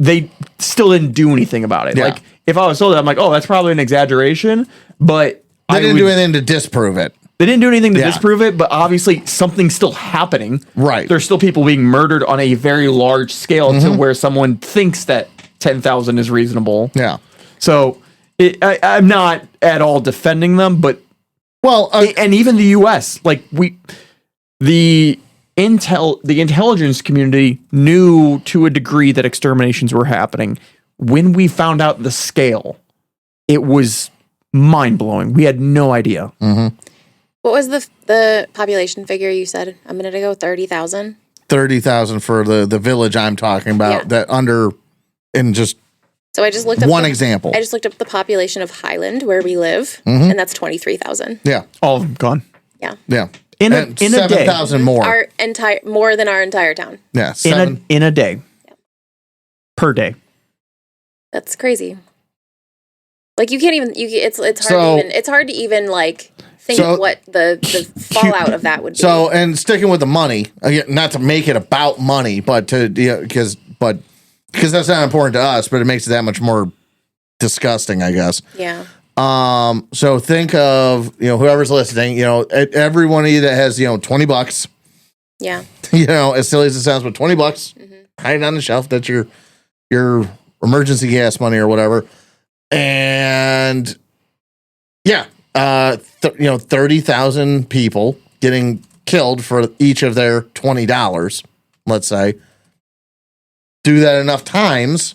They still didn't do anything about it. Yeah. Like, if I was told that, I'm like, oh, that's probably an exaggeration, but they didn't do anything to disprove it. They didn't do anything to disprove it, but obviously something's still happening. Right. There's still people being murdered on a very large scale to where someone thinks that 10,000 is reasonable. Yeah. So I'm not at all defending them, but and even the U.S. like the intelligence community knew to a degree that exterminations were happening. When we found out the scale, it was mind blowing. We had no idea. Mm-hmm. What was the population figure you said a minute ago? 30,000? 30,000 for the village I'm talking about So I just looked up one example. I just looked up the population of Highland where we live, and that's 23,000. Yeah. All of them gone. Yeah. Yeah. In a 7,000 more. More than our entire town. Yeah. In a day. Yeah. Per day. That's crazy. Like you can't even it's hard to even like think of what the fallout of that would be. So, and sticking with the money, again, not to make it about money, but because that's not important to us, but it makes it that much more disgusting, I guess. Yeah. So think of, whoever's listening, every one of you that has, $20. Yeah. As silly as it sounds, but $20 hiding on the shelf, that's your emergency gas money or whatever. And 30,000 people getting killed for each of their $20, let's say. Do that enough times,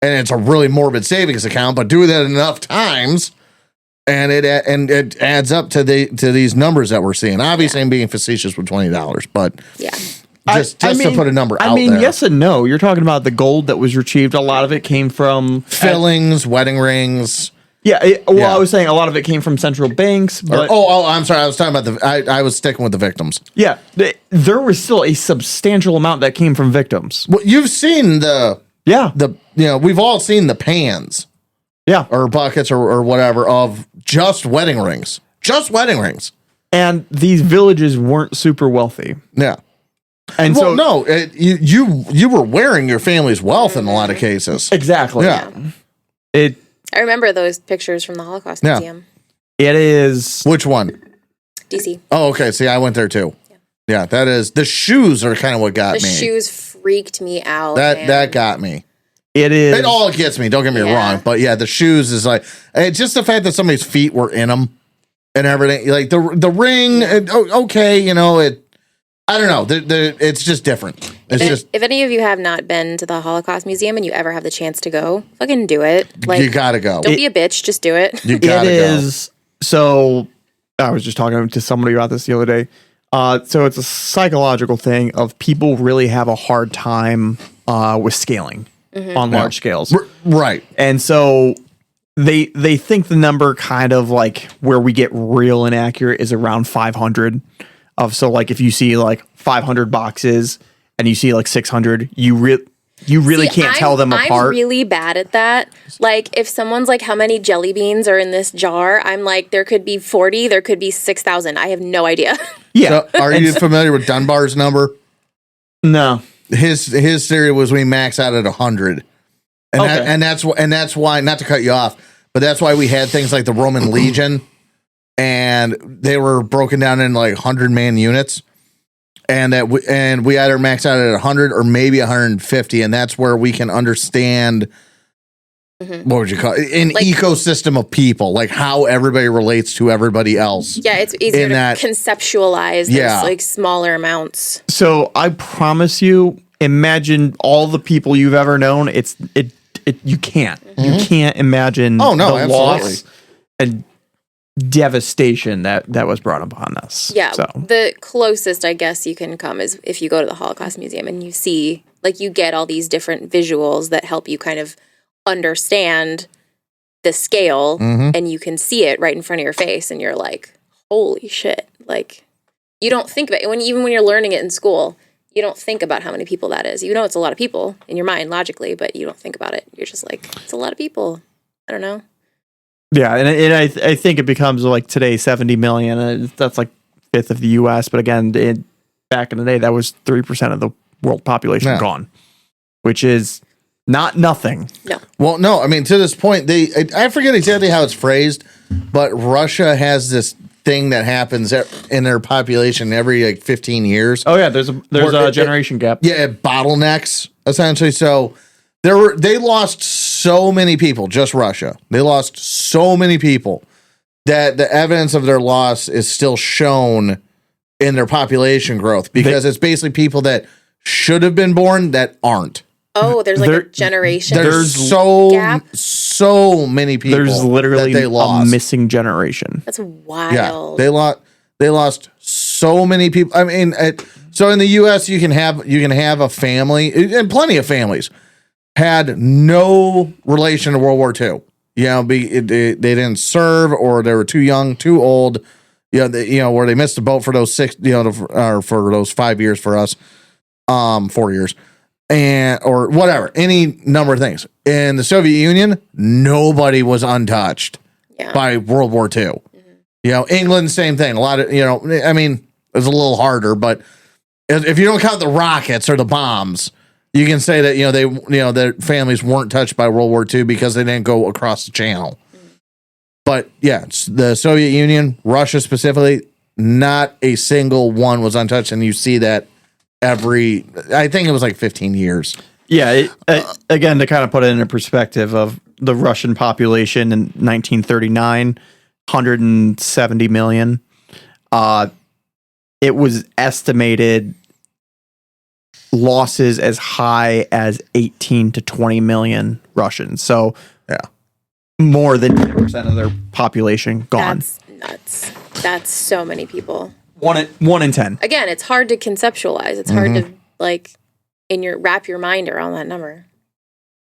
and it's a really morbid savings account, but do that enough times, and it adds up to these numbers that we're seeing. Obviously, I'm being facetious with $20, but just to put a number out there. Yes and no. You're talking about the gold that was retrieved. A lot of it came from fillings, wedding rings. Yeah, I was saying a lot of it came from central banks. But I'm sorry. I was talking about I was sticking with the victims. Yeah, there was still a substantial amount that came from victims. Well, you've seen we've all seen the pans, or buckets or whatever of just wedding rings, and these villages weren't super wealthy. Yeah. And well, no, you were wearing your family's wealth in a lot of cases. Exactly. Yeah. I remember those pictures from the Holocaust Museum. It is. Which one? DC. Oh, okay. See, I went there too. Yeah, that is. The shoes are kind of what got me. The shoes freaked me out. That got me. It is. It all gets me. Don't get me wrong, but yeah, the shoes is like it's just the fact that somebody's feet were in them and everything. Like the ring. Okay, you know it. I don't know. It's just different. If any of you have not been to the Holocaust Museum and you ever have the chance to go, fucking do it. Like, you gotta go. Don't be a bitch. Just do it. You gotta go. So I was just talking to somebody about this the other day. So it's a psychological thing of people really have a hard time with scaling on large scales. Right. And so they think the number kind of like where we get real inaccurate is around 500. So like if you see like 500 boxes and you see like 600, you really can't tell them apart. I'm really bad at that. Like if someone's like, how many jelly beans are in this jar? I'm like, there could be 40, there could be 6,000. I have no idea. Yeah. So are you familiar with Dunbar's number? No. His theory was we max out at 100. And that's why, not to cut you off, but that's why we had things like the Roman Legion, and they were broken down in like 100-man units. And we either max out at 100 or maybe 150, and that's where we can understand what would you call it? An ecosystem of people, like how everybody relates to everybody else. Yeah, it's easier to conceptualize those like smaller amounts. So I promise you, imagine all the people you've ever known. You can't. You can't imagine the loss and devastation that was brought upon us. Yeah, so the closest I guess you can come is if you go to the Holocaust Museum and you see, like, you get all these different visuals that help you kind of understand the scale, and you can see it right in front of your face, and you're like, holy shit. Like, you don't think about it even when you're learning it in school. You don't think about how many people that is. You know it's a lot of people in your mind logically, but you don't think about it. You're just like, it's a lot of people. I don't know. Yeah, and I think it becomes like today 70 million. That's like fifth of the U.S. But again, back in the day, that was 3% of the world population gone, which is not nothing. No. Well, no. I mean, to this point, I forget exactly how it's phrased, but Russia has this thing that happens in their population every like 15 years. Oh yeah, there's a generation gap. Yeah, it bottlenecks essentially. So they lost so many people, just Russia. They lost so many people that the evidence of their loss is still shown in their population growth, because it's basically people that should have been born that aren't. Oh, there's like a generation. There's so many people. There's literally that they lost. A missing generation. That's wild. Yeah, they lost so many people. I mean, so in the U.S. you can have a family, and plenty of families had no relation to World War II. You know, they didn't serve, or they were too young, too old. Where they missed the boat for those 6, or for those 5 years for us, 4 years. Or whatever, any number of things. In the Soviet Union, nobody was untouched by World War II. England, same thing. A lot of, I mean, it's a little harder, but if you don't count the rockets or the bombs, you can say that, their families weren't touched by World War II because they didn't go across the channel. But yeah, the Soviet Union, Russia specifically, not a single one was untouched. And you see that I think it was like 15 years. Yeah. Again, to kind of put it in a perspective of the Russian population in 1939, 170 million. It was estimated losses as high as 18 to 20 million Russians. So more than 10% of their population gone. That's nuts. That's so many people. 1 in 10. Again, it's hard to conceptualize. It's hard to wrap your mind around that number.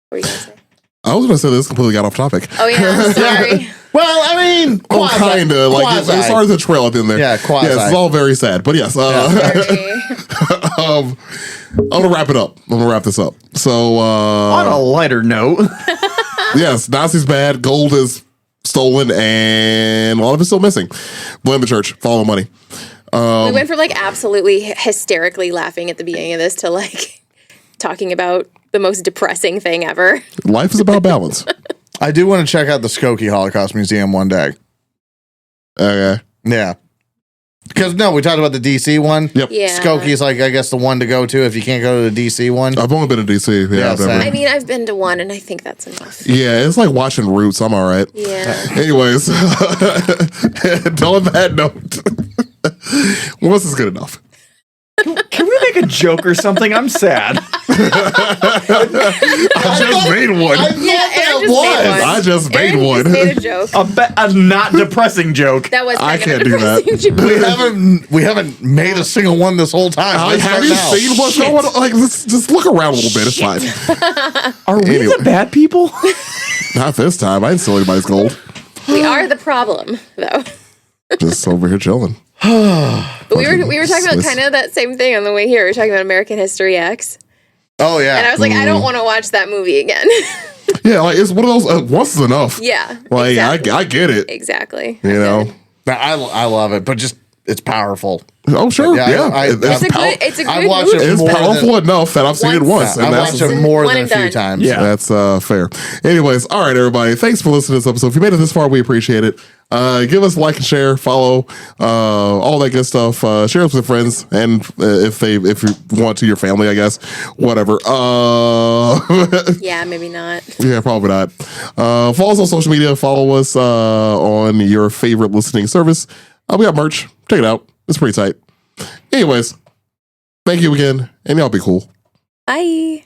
What were you gonna say? I was going to say this completely got off topic. Oh yeah, I'm sorry. Well, I mean, kind of like it started to trail at the end there. Yeah, quasi. Yes, it's all very sad, but yes. I'm gonna wrap it up. I'm gonna wrap this up. So on a lighter note, yes, Nazi's bad. Gold is stolen, and a lot of it's still missing. Blame the church. Follow money. We went from like absolutely hysterically laughing at the beginning of this to like talking about the most depressing thing ever. Life is about balance. I do want to check out the Skokie Holocaust Museum one day. Okay. Yeah. Because, no, we talked about the DC one. Yep. Yeah. Skokie is like, I guess, the one to go to if you can't go to the DC one. I've only been to DC. Yeah, same. I mean, I've been to one and I think that's enough. Yeah, it's like watching Roots. I'm all right. Yeah. Anyways, on that note, once is good enough. Can we make a joke or something? I'm sad. I just made one. I just made one. Just made a joke. A not depressing joke. That was I kind can't of a do that. depressing joke. We haven't made a single one this whole time. Have you seen what's going on? Like, let's just look around a little bit. It's fine. Are we Anyway. the bad people? Not this time. I didn't steal anybody's gold. We are the problem, though. Just over here chilling. But we were talking about kind of that same thing on the way here. We were talking about American History X. Oh, yeah. And I was like, I don't want to watch that movie again. Yeah, like it's one of those. Once is enough. Yeah. Like exactly. I get it. Exactly. You know. I love it, but just it's powerful. Oh sure. Yeah. It's a good I watch movie. it It's more powerful enough that I've seen it once. I watched it more One than a and few done. times. Yeah. That's fair. Anyways, all right, everybody. Thanks for listening to this episode. If you made it this far, we appreciate it. Give us a like and share, follow, all that good stuff. Share us with friends, and if you want to, your family, I guess. Whatever. Yeah, maybe not. Yeah, probably not. Follow us on social media. Follow us on your favorite listening service. We got merch. Check it out. It's pretty tight. Anyways, thank you again, and y'all be cool. Bye.